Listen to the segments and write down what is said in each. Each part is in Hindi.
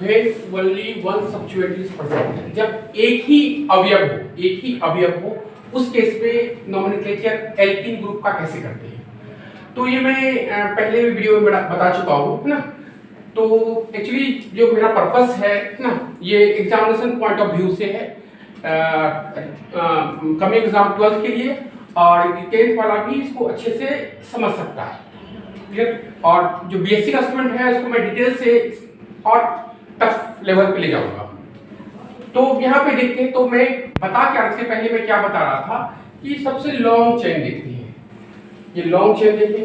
when only one substituent is present, जब एक ही अवयव हो उस केस में नोमेनक्लेचर एल्कीन ग्रुप का कैसे करते हैं। तो ये मैं पहले भी वीडियो में बता चुका हूँ, है ना। तो एक्चुअली जो मेरा पर्पस है ना, ये एग्जामिनेशन पॉइंट ऑफ व्यू से है, कमिंग एग्जाम 12th के लिए, और 10th वाला भी इसको अच्छे से समझ सकता है, क्लियर। और जो बीएससी का स्टूडेंट है उसको मैं डिटेल से और टफ लेवल पे ले जाऊंगा। तो यहाँ पे देखते हैं, तो मैं बता क्या, इसके पहले मैं क्या बता रहा था कि सबसे लॉन्ग चेन देखते हैं, ये लॉन्ग चेन देखें,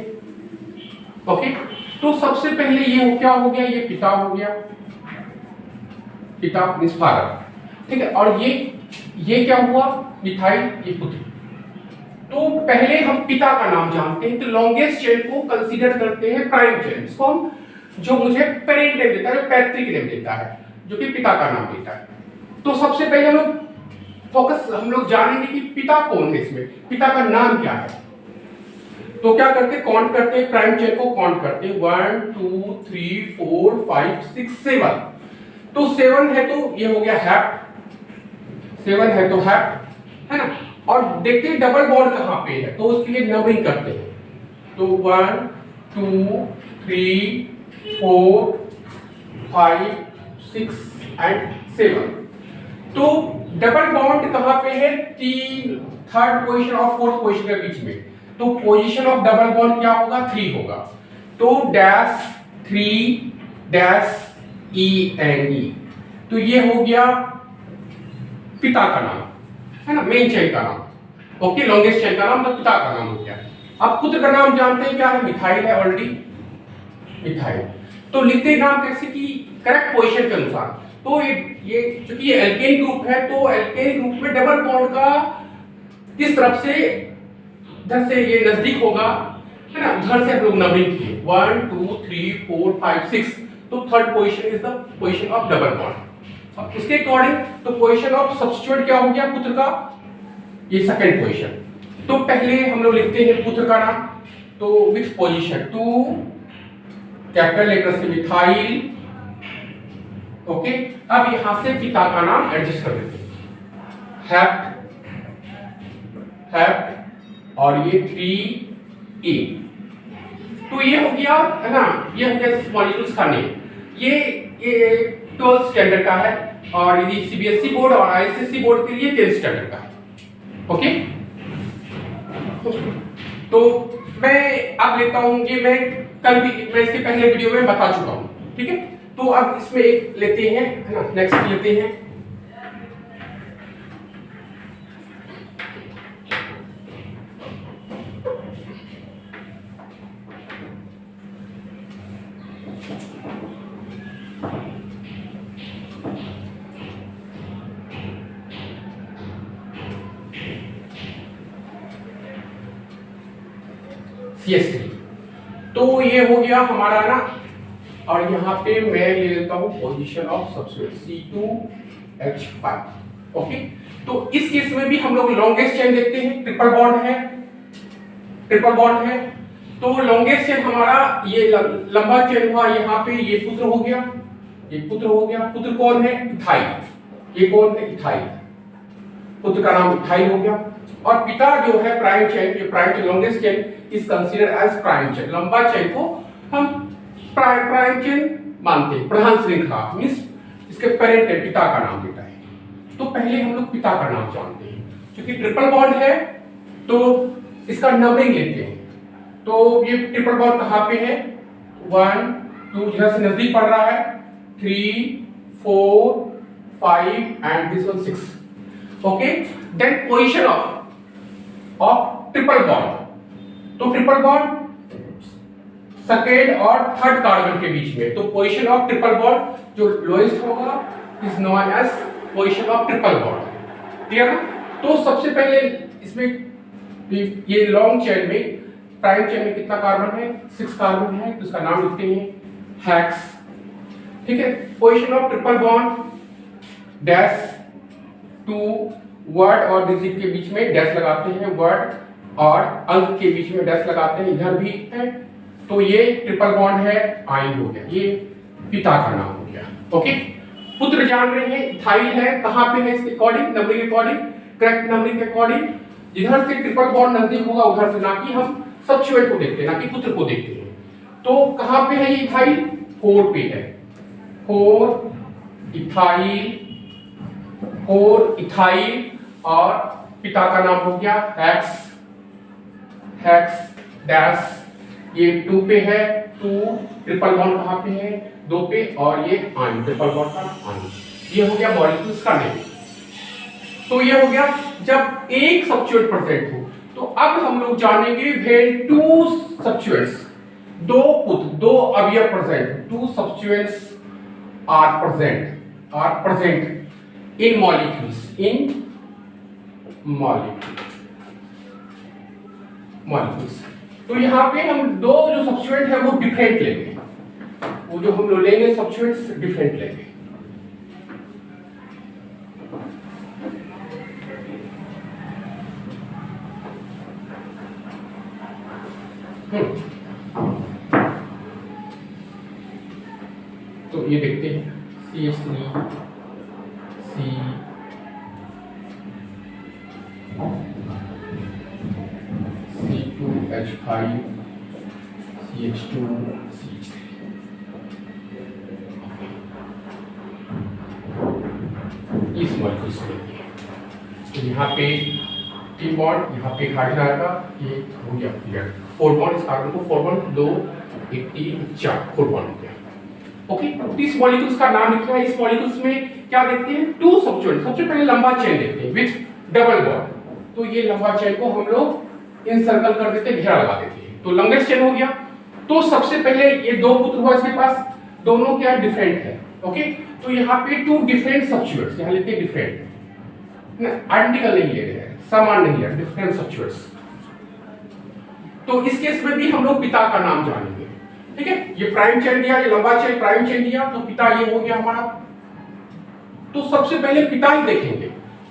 ओके। तो सबसे पहले ये क्या हो गया, ये पिता हो गया, पिता मींस फादर, ठीक है। और ये क्या हुआ, मिथाइल, ये पुत्र। तो पहले हम पिता का नाम जानते हैं, तो लॉन्गेस्ट चेन को कंसीडर करते हैं प्राइम चेन, इसको हम जो मुझे पेरेंट नेम देता है, पैतृक नेम देता है, जो कि पिता का नाम देता है। तो सबसे पहले हम लोग जानेंगे कि पिता कौन है, इसमें पिता का नाम क्या है। तो क्या करते, काउंट करते हैं, प्राइम चेन को काउंट करते हैं, 1 2 3 4 5 6 7। तो 7 है तो ये हो गया हैप, 7 है तो हैप, है ना। और देखते हैं डबल बॉन्ड कहाँ पे है, तो उसके लिए नंबरिंग करते हैं। तो 1 2 3 4 5 6 एंड 7। तो डबल बॉन्ड कहाँ पे है, थर्ड पोजीशन और फोर्थ पोजीशन के बीच में। तो पोजीशन ऑफ डबल बॉन्ड क्या होगा, 3 होगा। तो डैश 3 डैश E। तो ये हो गया पिता का नाम, है ना, मेन चेन का नाम, ओके। लॉन्गेस्ट चेन का नाम तो पिता का नाम हो गया। अब पुत्र का नाम जानते हैं क्या है, मिथाइल है, ऑलरेडी मिथाइल। तो लिखते नाम कैसे कि करेक्ट पोजीशन के अनुसार। तो ये चूंकि ये एल्केन ग्रुप है, तो एल्केन ग्रुप में डबल बॉन्ड का किस तरफ से, इधर से ये नजदीक होगा, है ना, उधर से हम लोग नंबरिंग किए 1 2 3 4 5 6। तो third position is the position of double bond. अब इसके अकॉर्डिंग तो पोजीशन ऑफ सब्स्टिट्यूएंट क्या हो गया पुत्र का, ये सेकंड पोजीशन। तो पहले हम लोग लिखते हैं पुत्र का नाम, तो विथ पोजीशन 2 कैपिटल लेटर से मिथाइल, ओके। अब यहां से पिता का नाम एडजस्ट कर देते हैं, हैप और ये 3A। तो ये हो गया, है ना, ये हो गया मॉलिक्यूल्स का नेम। ये 12th स्टैंडर्ड का है, और यदि सीबीएसई बोर्ड और आईसीएसई बोर्ड के लिए 10th स्टैंडर्ड का है, ओके। तो मैं अब लेता हूं, ये मैं इसके पहले वीडियो में बता चुका हूं, ठीक है। तो अब इसमें एक लेते हैं, है ना, नेक्स्ट लेते हैं, CS3। तो ये हो गया हमारा ना, और यहाँ पे मैं ले लेता हूँ position of substituent C2H5, okay. तो इस केस में भी हम लोग लॉन्गेस्ट चेन देखते हैं, ट्रिपल बॉन्ड है। तो लॉन्गेस्ट चेन हमारा ये लंबा चेन हुआ, यहाँ पे ये पुत्र हो गया, पुत्र कौन है, इथाइल। ये कौन है, इथाइल, पुत्र का नाम इथाइल हो गया। और पिता जो है प्राइम चेन, ये prime chain longest chain is considered as prime chain. लंबा चेन को हम प्राइम चेन मानते हैं, प्रधान श्रृंखला मींस इसके पेरेंट है, पिता का नाम देता है। तो पहले हम लोग पिता का नाम जानते हैं, क्योंकि ट्रिपल बॉन्ड है तो इसका नंबरिंग लेते हैं। तो ये ट्रिपल बॉन्ड कहाँ पे है, 1 2 इधर से नजदीक पड़ रहा है, 3 4 5 and this one 6, okay. Then position of triple bond. तो ट्रिपल बॉन्ड सेकेंड और थर्ड कार्बन के बीच में। तो पोजीशन ऑफ ट्रिपल बॉन्ड जो लोएस्ट होगा is known as position of triple bond, clear ना। तो सबसे पहले इसमें ये लॉन्ग चेन में, प्राइम चेन में कितना कार्बन है, 6 कार्बन है, तो इसका नाम लिखते हैं हेक्स, ठीक है। Position of triple bond dash 2 word और डिजिट के बीच में डैश लगाते हैं, वर्ड और अंक के बीच में डैश लगाते हैं, इधर भी है। तो ये ट्रिपल बॉन्ड है, आइन हो गया, ये पिता का नाम हो गया, ओके, पुत्र जान रहे हैं इथाइल है, कहां पे है इसके अकॉर्डिंग, नंबरिंग के अकॉर्डिंग, करेक्ट नंबरिंग के अकॉर्डिंग, इधर से ट्रिपल बॉन्ड नजदीक होगा उधर से, ना कि हम सब्स्टिट्यूएंट को देखते हैं, ना कि पुत्र को देखते हैं। तो कहां पे है ये इथाइल, 4 पे है, 4 इथाइल, 4 इथाइल, और पिता का नाम हो गया हेक्स, हेक्स डैश, ये 2 पे है, 2 ट्रिपल बॉन्ड कहां पे है, 2 पे, और ये आयन, ट्रिपल बॉन्ड का आयन। ये हो गया मॉलिक्यूल्स का नेम। तो ये हो गया जब एक सब्स्टिट्यूएंट प्रेजेंट हो। तो अब हम लोग जानेंगे व्हेन 2 सब्स्टिट्यूएंट्स, 2 पुत्र, 2 अवयव present, 2 substituents are present in molecules, in molecules. तो यहाँ पे हम 2 जो सब्स्टिट्यूएंट है वो डिफरेंट लेंगे, वो जो हम लोग लेंगे सब्स्टिट्यूएंट्स डिफरेंट लेंगे। तो ये देखते हैं CH3 C2H5 CH2 CH3। इस मॉलिक्यूल्स में तो यहाँ पे 3 बॉन्ड, यहाँ पे हाइड्रोजन आएगा, ये हो गया क्लियर, 4 बॉन्ड, इस कार्बन को 4 बॉन्ड, 2 1 3 4 4 बॉन्ड हो गया। ओके, तो इस मॉलिक्यूल्स का नाम लिखना है। इस मॉलिक्यूल्स में क्या देखते हैं, 2 सब्स्टिट्यूएंट। सबसे पहले लंबा चेन देखते हैं विथ डबल बॉन्ड। तो ये लंबा चेन को हम लोग इंसर्कल कर देते हैं, घेरा लगा देते हैं, तो लॉन्गेस्ट चेन हो गया। तो सबसे पहले ये 2 पुत्र हुआ इसके पास, दोनों क्या डिफरेंट है। ओके, तो यहाँ पे 2 डिफरेंट सब्स्टिट्यूएंट्स, यहाँ लिखते हैं डिफरेंट, आइडेंटिकल नहीं ले रहे हैं, समान नहीं है, डिफरेंट सब्स्टिट्यूएंट्स। तो इस केस में भी हम लोग पिता का नाम जानेंगे। ठीक है, ये प्राइम चेन दिया, ये लंबा चेन प्राइम चेन दिया, तो पिता ये हो गया हमारा। तो सबसे पहले पिता ही देखेंगे,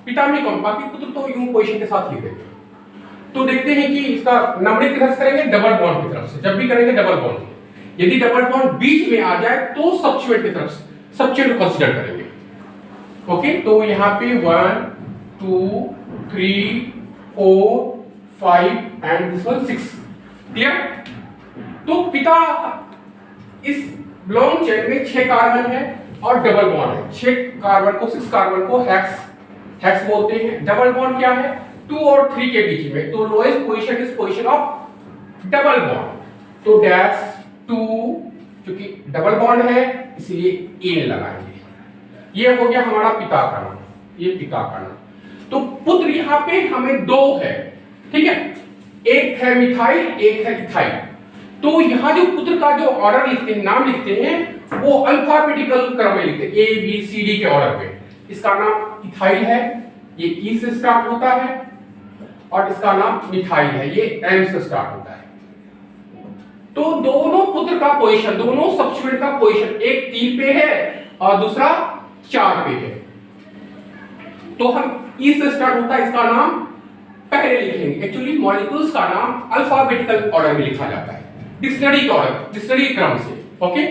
पिता में कौन, बाकी पुत्र तो यूं पोजीशन के साथ लिख देंगे। तो देखते हैं कि इसका नंबरिंग किधर से करेंगे, डबल बॉन्ड की तरफ से। जब भी करेंगे डबल बॉन्ड, यदि डबल बॉन्ड बीच में आ जाए तो सब्स्टिट्यूएंट की तरफ से सब्स्टिट्यूएंट को कंसीडर करेंगे। ओके, तो यहाँ पे 1 2 3 4 5 एंड दिस वन 6। क्लियर। तो पिता इस लॉन्ग चेन में 6 कार्बन है और डबल बॉन्ड है। 6 कार्बन को 6 कार्बन को हेक्स बोलते हैं। डबल बॉन्ड क्या है, 2 और 3 के बीच में। तो lowest position is position of double bond. तो डैश 2, क्योंकि डबल बॉन्ड है इसलिए ए लगाएंगे। ये हो गया हमारा पिता का नाम, ये पिता का नाम। तो पुत्र यहां पे हमें 2 है, ठीक है, एक है मिथाइल, एक है इथाइल। तो यहां जो पुत्र का जो ऑर्डर लिखते हैं, नाम लिखते हैं, वो अल्फाबेटिकल क्रम में लिखते हैं, ABCD के ऑर्डर पे। इसका नाम इथाइल है, ये ई से स्टार्ट होता है, और इसका नाम मिथाइल है, ये एम से स्टार्ट होता है। तो दोनों पुत्र का पोजीशन, दोनों सब्स्टिट्यूएंट का पोजीशन, एक 3 पे है और दूसरा 4 पे है। तो हम ई से स्टार्ट होता है, इसका नाम पहले लिखेंगे। एक्चुअली मॉलिक्यूल्स का नाम अल्फाबेटिकल ऑर्डर में लिखा जाता है, डिक्शनरी के ऑर्डर, डिक्शनरी क्रम से। ओके,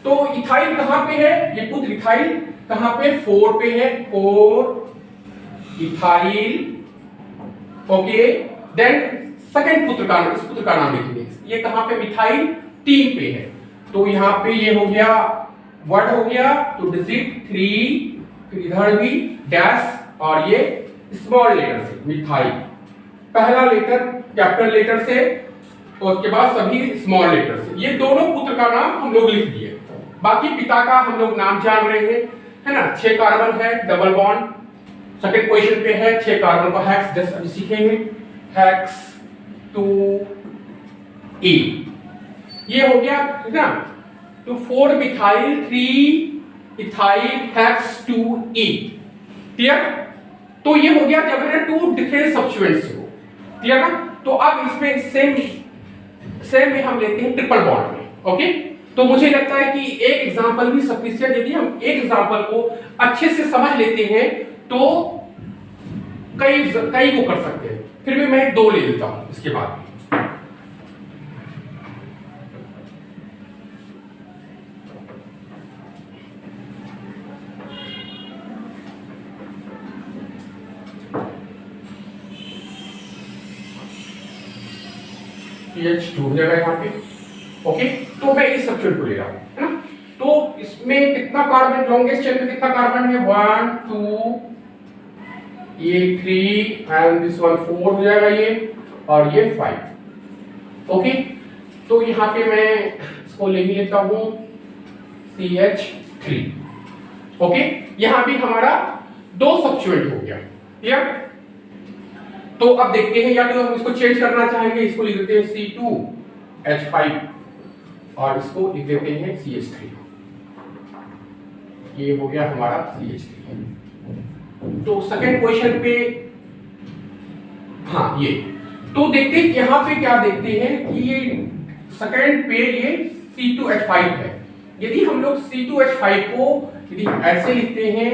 तो इथाइल कहां पे है, ये पुत्र इथाइल कहां पे, 4 पे है, 4 इथाइल। ओके, देन सेकंड पुत्र का नाम, इस पुत्र का नाम लिखेंगे, ये कहां पे, मिथाइल 3 पे है। तो यहां पे ये हो गया वर्ड हो गया, तो डिजिट 3, फिर इधर भी डैश, और ये स्मॉल लेटर से मिथाइल, पहला लेटर कैपिटल लेटर से, और उसके बाद सभी स्मॉल लेटर से। ये दोनों पुत्र का नाम हम लोग लिख दिए। बाकी पिता का हम लोग नाम जान रहे हैं, है ना। 6 कार्बन है, डबल बॉन्ड, सेकंड पोजीशन पे है, 6 कार्बन का हेक्स, जस्ट अभी सीखेंगे, हेक्स 2E, ये हो गया, है ना। तो 4 methyl, 3 ethyl, hex 2E। Clear. तो ये हो गया जब है 2 डिफरेंट सब्स्टिट्यूएंट्स हो। क्लियर ना। तो अब इसमें सेम में हम लेते हैं ट्रिपल बॉन्ड में। ओके, तो मुझे लगता है कि एक एग्जांपल भी सफिशिएंट, यदि हम एक एग्जांपल को अच्छे से समझ लेते हैं तो कई को कर सकते हैं। फिर भी मैं 2 ले लेता हूं इसके बाद। CH2 हो जाएगा यहाँ पे। ओके, तो मैं इस स्ट्रक्चर को ले रहा हूँ, है ना। तो इसमें कितना कार्बन, लॉन्गेस्ट चेन में कितना कार्बन है, 1 2 ये 3 एंड दिस वन 4 हो जाएगा ये, और ये 5। ओके, तो यहाँ पे मैं इसको ले ही लेता हूँ CH3। ओके, यहाँ भी हमारा 2 सब्स्टिट्यूएंट हो गया। क्लियर? तो अब देखते हैं, या तो हम इसको चेंज करना चाहेंगे, इसको लिख देते हैं C2H5 और इसको लिख देते हैं CH3। ये हो गया हमारा CH3। तो सेकंड क्वेश्चन पे, हाँ ये, तो देखते हैं यहाँ पे क्या देखते हैं कि ये सेकंड पे ये C2H5 है। यदि हम लोग C2H5 को यदि ऐसे लिखते हैं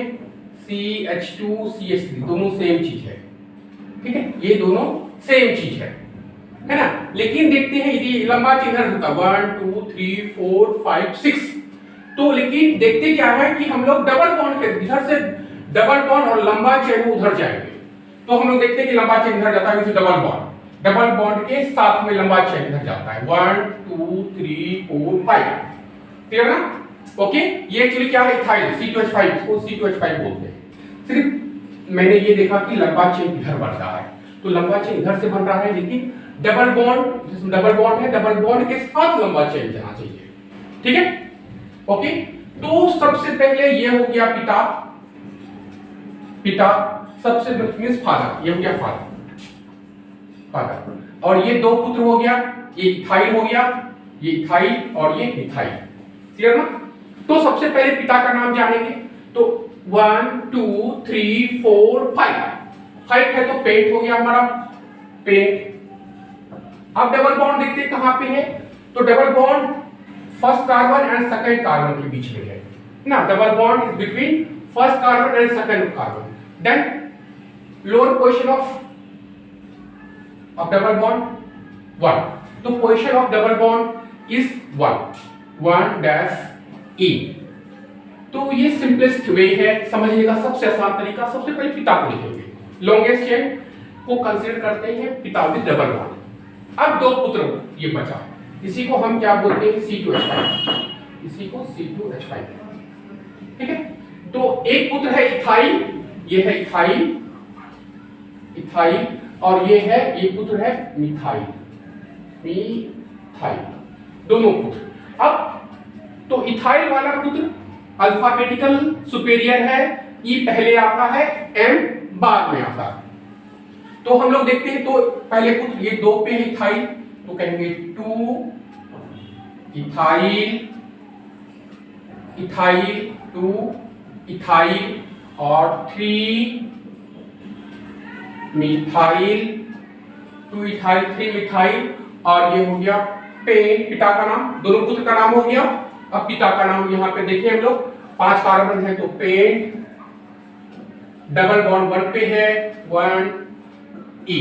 CH2 CH3, दोनों सेम चीज है, ठीक है, ये दोनों सेम चीज है ना। लेकिन देखते हैं यदि लंबा चिन्ह होता 1 2 3 4 5 6, तो लेकिन देखते क्या है कि हम लोग डबल बॉन्ड के इधर से डबल बॉन्ड और लंबा चेन उधर जाएंगे, तो हम लोग देखते हैं कि लंबा चेन इधर जाता है, डबल बॉन्ड के साथ में लंबा चेन इधर जाता है 1 2 3 4 5। क्लियर ना? ओके, ये एक्चुअली क्या है, इथाइल C2H5, इसको C2H5 बोलते हैं। सिर्फ मैंने ये देखा कि लंबा चेन इधर बन रहा है, तो लंबा चेन इधर से बन रहा है, लेकिन डबल बॉन्ड, जिसमें डबल बॉन्ड है, डबल बॉन्ड के साथ लंबा चेन जाना चाहिए। ठीक है, ओके। तो सबसे पहले ये हो गया पिता, सबसे मींस फादर, ये हो गया फादर, और ये 2 पुत्र हो गया, ये इथाइल हो गया, ये इथाइल और ये मिथाइल। क्लियर ना? तो सबसे पहले पिता का नाम जानेंगे, तो 1 2 3 4 5 है, तो पेंट हो गया हमारा, पेंट। अब डबल बॉन्ड देखते हैं कहां पे है, तो double bond first carbon and second carbon के बीच में है ना, double bond is between first carbon and second carbon. Then lower position of double bond 1, तो position of double bond is 1 dash E। तो ये सिंपलेस्ट वे है समझने का, सबसे आसान तरीका। सबसे पहले पिता को लिखेंगे, लॉन्गेस्ट चेन को कंसीडर करते हैं पिता विद डबल बॉन्ड। अब 2 पुत्र ये बचा, इसी को हम क्या बोलते हैं, C2H5, इसी को C2H5। ठीक है, तो एक पुत्र है इथाइल, ये है इथाइल, और ये पुत्र है मिथाइल, दोनों पुत्र। अब तो इथाइल वाला पुत्र अल्फाबेटिकल सुपेरियर है, E पहले आता है, M बाद में आता है। तो हम लोग देखते हैं, तो पहले पुत्र ये 2 पे है इथाइल, तो कहेंगे 2 इथाइल 2 इथाइल, और 3 मिथाइल, 2 इथाइल 3 मिथाइल, और ये हो गया पेन, पिता का नाम, दोनों पुत्र का नाम हो गया। अब पिता का नाम यहाँ पे देखिए हम लोग, 5 कार्बन है, तो पेन, डबल बॉन्ड 1 पे है, 1 E।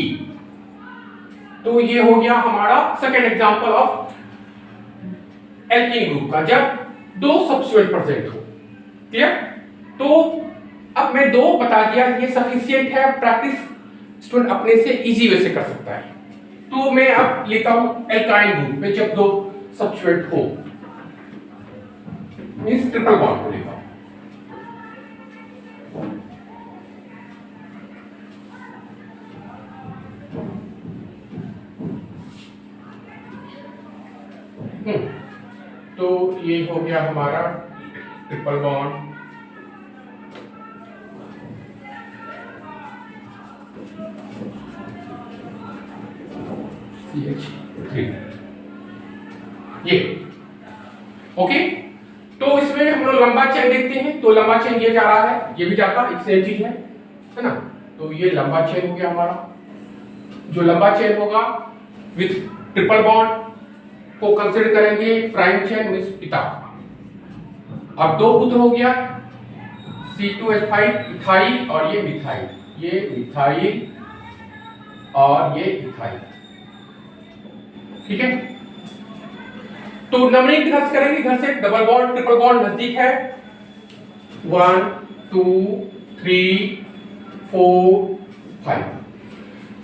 तो ये हो गया हमारा second example of alkene group का, जब 2 सब्स्टिट्यूएंट प्रेजेंट हो। क्लियर? तो अब मैं 2 बता दिया, ये सफिशिएंट है, प्रैक्टिस स्टूडेंट अपने से इजी वे से कर सकता है। तो मैं अब लेता हूं एल्काइन ग्रुप में, जब 2 सब्स्टिट्यूएंट हो, मींस ट्रिपल बॉन्ड को लेता हूं। तो ये हो गया हमारा ट्रिपल बॉन्ड, CH3, ये ओके। तो इसमें हम लोग लंबा चेन देखते हैं, तो लंबा चेन ये जा रहा है, ये भी जाता है, सेम चीज है ना। तो ये लंबा चेन हो गया हमारा, जो लंबा चेन होगा विथ ट्रिपल बॉन्ड को कंसीडर करेंगे प्राइम चेन मींस पिता। अब 2 पुत्र हो गया, C2H5 इथाइल, और ये मिथाइल, ये मिथाइल और ये इथाइल। ठीक है, तो नंबरिंग किधर से करेंगे, इधर से डबल बॉन्ड ट्रिपल बॉन्ड नजदीक है, 1 2 3 4 5।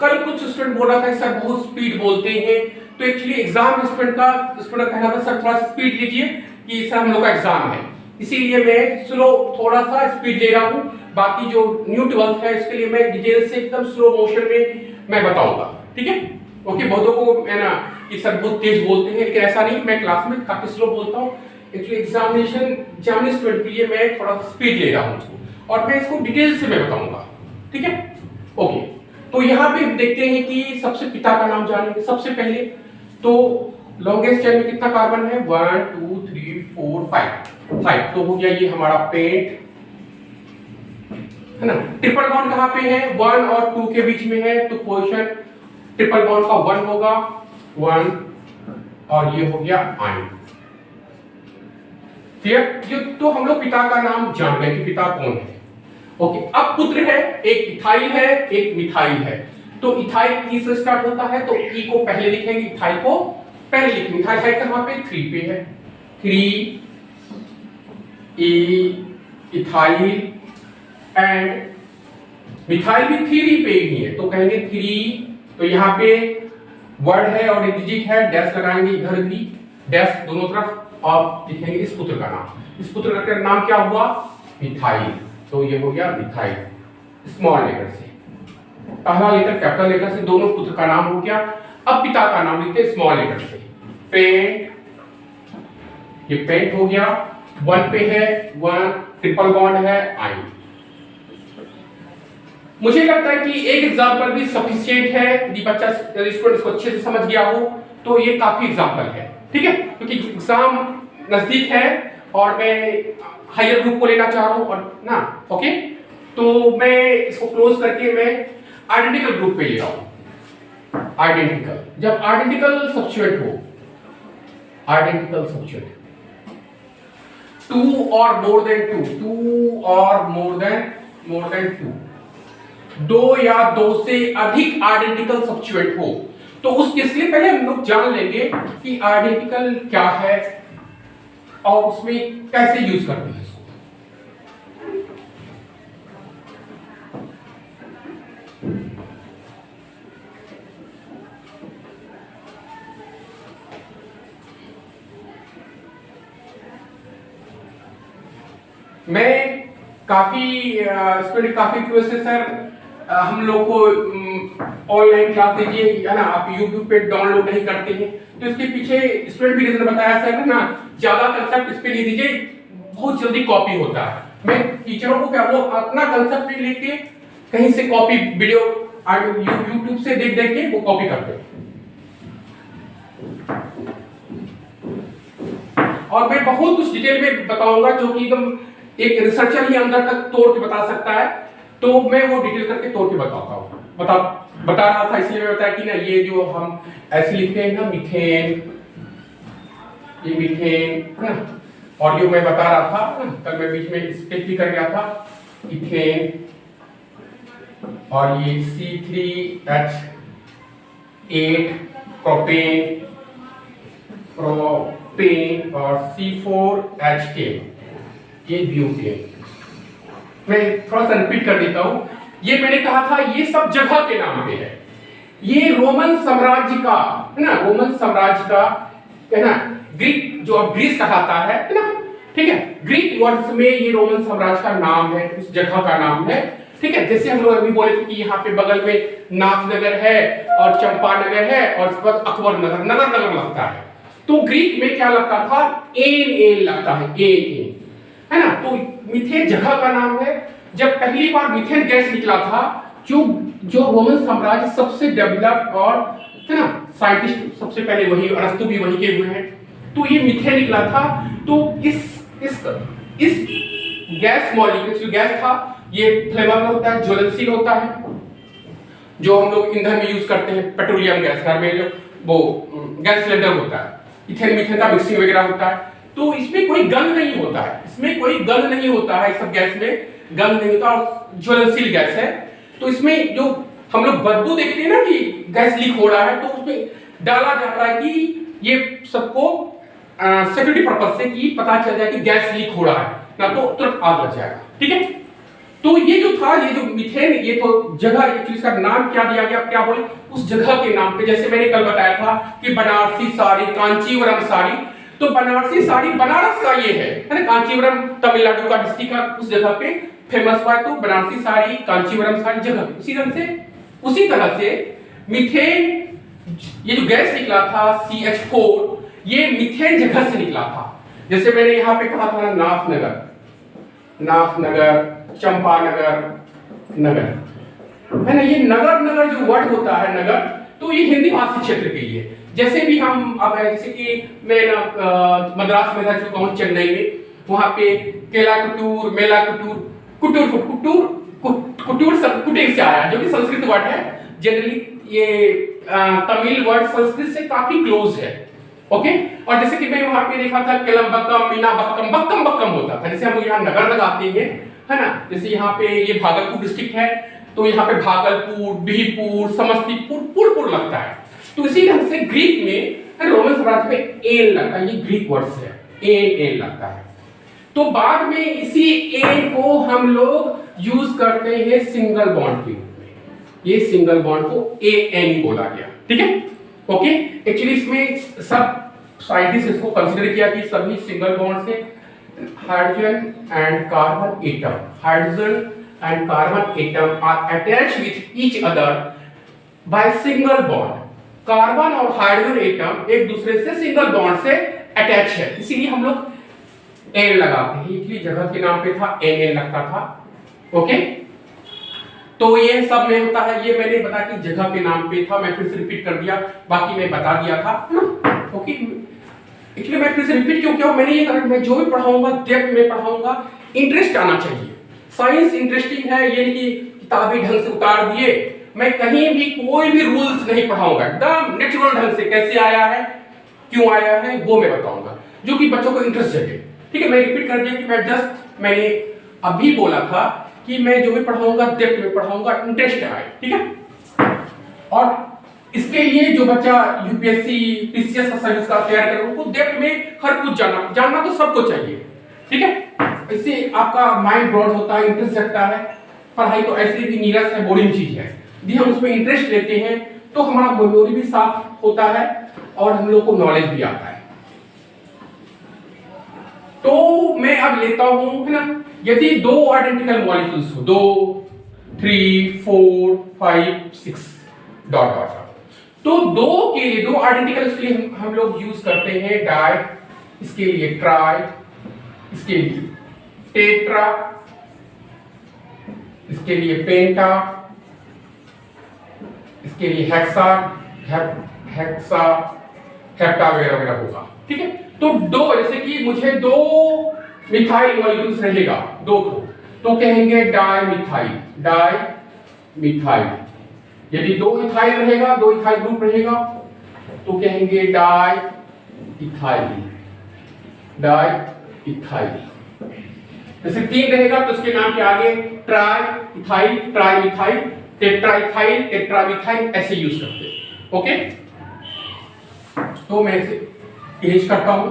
कल कुछ स्टूडेंट बोल रहा था सर बहुत स्पीड बोलते हैं, तो एक्चुअली एग्जाम स्टूडेंट का कहना था सर थोड़ा स्पीड लीजिए कि सर हम लोग का एग्जाम है, इसीलिए मैं स्लो थोड़ा सा स्पीड ले रहा हूँ। बाकी जो न्यू 12th है इसके लिए मैं डिटेल से एकदम स्लो मोशन में मैं बताऊंगा, ठीक है। ओके, बहुतों को है ना कि सर बहुत तेज बोलते हैं, लेकिन ऐसा नहीं, मैं क्लास में काफी स्लो बोलता हूँ। एक्चुअली एग्जामिनेशन स्टूडेंट के लिए मैं थोड़ा स्पीड ले रहा हूँ उसको, और मैं इसको डिटेल से मैं बताऊंगा, ठीक है। ओके, तो यहाँ पे देखते हैं कि सबसे पिता का नाम जानेंगे सबसे पहले। तो लॉन्गेस्ट चेन में कितना कार्बन है, 1 2 3 4 5 तो हो गया ये हमारा पेंट, है ना। ट्रिपल बॉन्ड कहाँ पे है, 1 और 2 के बीच में है, तो पोजीशन ट्रिपल बॉन्ड का 1 होगा, 1, और ये हो गया आयन। ठीक, ये तो हम लोग पिता का नाम जान गए कि पिता कौन है। ओके, अब पुत्र है, एक इथाइल है एक मिथाइल है। तो इथाइल ई से स्टार्ट होता है, तो ई को पहले लिखेंगे, इथाइल को पहले लिखेंगे। इथाइल कहां पे, 3 पे है, 3 इथाइल, एंड मिथाइल भी 3 पे ही है, तो कहेंगे 3, तो यहाँ पे वर्ड है और एक डिजिट है, डैश लगाएंगे इधर भी, डैश दोनों तरफ, और लिखेंगे इस पुत्र का नाम। इस पुत्र का नाम क्या हुआ, मिथाइल, तो ये हो गया मिथाइल स्मॉल लेटर से, पहला लेटर कैपिटल लेटर से, दोनों पुत्र का नाम हो गया। अब पिता का नाम लिखते हैं स्मॉल लेटर से, पेंट, ये पेंट हो गया, 1 पे है, 1 ट्रिपल बॉन्ड है, आयन। मुझे लगता है कि एक एग्जांपल भी सफिशिएंट है, यदि बच्चा स्टूडेंट इसको अच्छे से समझ गया हो तो ये काफी एग्जांपल है, ठीक है। क्योंकि एग्जाम नजदीक है और मैं हायर ग्रुप को लेना चाह रहा हूं, और ना, ओके, तो मैं इसको क्लोज करके मैं आइडेंटिकल ग्रुप पे ले रहा हूं। आइडेंटिकल, जब आइडेंटिकल सब्स्टिट्यूएंट हो, आइडेंटिकल सब्स्टिट्यूएंट 2 और मोर देन 2 और मोर देन 2, 2 या 2 से अधिक आइडेंटिकल सब्स्टिट्यूएंट हो, तो उस केस के लिए पहले हम लोग जान लेंगे कि आइडेंटिकल क्या है और उसमें कैसे यूज करते हैं इसको। मैं काफी स्टूडेंट काफी क्वेश्चन से सर हम लोग को ऑनलाइन क्लास दीजिए, है ना, आप YouTube पे डाउनलोड नहीं करते हैं, तो इसके पीछे स्टूडेंट भी रीजन बताया सर ना, ज्यादा कंसेप्ट इस पे नहीं दीजिए, बहुत जल्दी कॉपी होता है। मैं टीचरों को क्या, वो अपना कंसेप्ट लेके कहीं से कॉपी वीडियो YouTube से देख के वो कॉपी करते हैं। और मैं बहुत कुछ डिटेल में बताऊंगा जो कि एकदम एक रिसर्चर ही अंदर तक तोड़ के बता सकता है, तो मैं वो डिटेल करके तोड़ के बताता हूँ, बता रहा था, इसलिए मैं बताया कि ना ये जो हम ऐसे लिखते हैं ना, मीथेन, ये मीथेन है ना, और जो मैं बता रहा था कल मैं बीच में स्पेस भी कर गया था, इथेन, और ये C3H8 प्रोपेन और C4H10 ये ब्यूटेन। मैं थोड़ा सा रिपीट कर देता हूं, ये मैंने कहा था ये सब जगह के नाम पे है, ये रोमन साम्राज्य का है ना, रोमन साम्राज्य का है ना, ग्रीक जो अब ग्रीस कहलाता है ना, ठीक है, ग्रीक वर्ड्स में ये रोमन साम्राज्य का नाम है, उस जगह का नाम है, ठीक है। जैसे हम लोग अभी बोले थे कि यहाँ पे बगल में नाथनगर है और चंपानगर है और उसके बाद अकबर नगर लगता है, तो ग्रीक में क्या लगता था, एन लगता है, एन है ना। तो मीथेन जगह का नाम है। जब पहली बार मीथेन गैस निकला था, जो रोमन साम्राज्य सबसे डेवलप और है ना साइंटिस्ट सबसे पहले वही, अरस्तु भी वही के हुए हैं, तो ये मीथेन निकला था। तो इस गैस मॉलिक्यूल जो गैस था, ये फ्लेमेबल होता है, ज्वलनशील होता है, जो हम लोग ईंधन में यूज करते हैं, पेट्रोलियम गैस, घर में जो वो गैस सिलेंडर होता है, इथेन मीथेन का मिक्सिंग वगैरह होता है, तो इसमें कोई गंध नहीं होता है, इसमें कोई गंध नहीं होता है, सब गैस में गंध नहीं होता और ज्वलनशील गैस है। तो इसमें जो हम लोग बदबू देखते हैं ना कि गैस लीक हो रहा है, तो उसमें डाला जाता है कि ये सबको सिक्योरिटी पर्पज से कि पता चल जाए कि गैस लीक हो रहा है ना, तो तुरंत आग लग जाएगा, ठीक है। तो ये जो था, ये जो मीथेन, ये तो जगह एक्चुअली इसका नाम क्या दिया गया, क्या बोले, उस जगह के नाम पे। जैसे मैंने कल बताया था कि बनारसी साड़ी, कांचीवरम साड़ी, तो बनारसी साड़ी बनारस का ये है ना, कांचीवरम तमिलनाडु का डिस्ट्रिक्ट का उस जगह पे फेमस हुआ, तो बनारसी साड़ी, कांचीवरम साड़ी जगह पे। उसी तरह से मीथेन, ये जो गैस निकला था CH4, ये मीथेन जगह से निकला था। जैसे मैंने यहाँ पे कहा था नाथनगर, चंपानगर, नगर, है ना। ये नगर जो वर्ड होता है नगर, तो ये हिंदी भाषी क्षेत्र के लिए। जैसे भी हम अब जैसे कि मैं मद्रास में रह चुका हूँ, चेन्नई में, वहां पे केला कुटूर, मेला कुटूर, कुटूर सब कुटीर से आया, जो कि संस्कृत वर्ड है। जनरली ये तमिल वर्ड संस्कृत से काफी क्लोज है, ओके। और जैसे कि मैं वहां पे देखा था केलम्बक्कम, मीना बक्कम होता था। जैसे हम यहाँ नगर लगाते हैं, है ना। जैसे यहाँ पे ये भागलपुर डिस्ट्रिक्ट है, तो यहाँ पे भागलपुर, बिहपुर, समस्तीपुर, पुरपुर लगता है। तो इसी ढंग से ग्रीक में, रोमन साम्राज्य में एन लगता है, ये ग्रीक वर्ड है, एन लगता है। तो बाद में इसी एन को हम लोग यूज करते हैं सिंगल बॉन्ड के रूप में। ये सिंगल बॉन्ड को AN बोला गया, ठीक है, ओके। एक्चुअली इसमें सब साइंटिस्ट इसको कंसीडर किया कि सभी सिंगल बॉन्ड से hydrogen and carbon atom are attached with each other by single bond. Carbon और हाइड्रोजन एटम एक दूसरे से सिंगल बॉन्ड से अटैच है, इसीलिए हम लोग N लगाते हैं। इसलिए जगह के नाम पे था NN लगता था, ओके। तो ये सब में होता है, ये मैंने बताया कि जगह के नाम पे था, मैं फिर से रिपीट कर दिया, बाकी मैं बता दिया था, ओके। इसलिए मैं फिर से रिपीट क्यों किया, मैंने ये कहा मैं जो भी पढ़ाऊंगा डेप्थ में पढ़ाऊंगा, इंटरेस्ट आना चाहिए। साइंस इंटरेस्टिंग है, ये नहीं कि किताबी ढंग से उतार दिए। मैं कहीं भी कोई भी रूल्स नहीं पढ़ाऊंगा, एकदम नेचुरल ढंग से कैसे आया है, क्यों आया है, वो मैं बताऊंगा, जो कि बच्चों को इंटरेस्ट जगे, ठीक है। मैं रिपीट कर दिया कि मैंने अभी बोला था कि मैं जो भी पढ़ाऊंगा डेप्थ में पढ़ाऊंगा, इंटरेस्ट आए, ठीक है। और इसके लिए जो बच्चा UPSC PCS का सर्विस का तैयार करे, उनको डेप्थ में हर कुछ जानना तो सबको चाहिए, ठीक है। इससे आपका माइंड ब्रॉड होता है, इंटरेस्ट जगता है। पढ़ाई तो ऐसे भी नीरस है, बोरिंग चीज है, यदि हम उसमें इंटरेस्ट लेते हैं तो हमारा मेमोरी भी साफ होता है और हम लोग को नॉलेज भी आता है। तो मैं अब लेता हूं, है ना, यदि दो आइडेंटिकल मॉलिक्यूल्स हो, 2, 3, 4, 5, 6 डॉट डॉट, तो दो आइडेंटिकल के लिए हम लोग यूज करते हैं डाई, इसके लिए ट्राई, इसके लिए टेट्रा, इसके लिए पेंटा, इसके लिए हेक्सा, हेप्टा वगैरह होगा, ठीक है। तो दो, जैसे कि मुझे 2 मिथाइल मॉलिक्यूल्स रहेगा, 2 तो कहेंगे डाई मिथाइल। यदि 2 इथाइल रहेगा, 2 इथाइल ग्रुप रहेगा, तो कहेंगे डाई इथाइल। जैसे 3 रहेगा तो उसके नाम के आगे ट्राई मिथाइल, टेट्रा मिथाइल, ऐसे यूज करते हैं, ओके। तो मैं इसे इरेज करता हूं।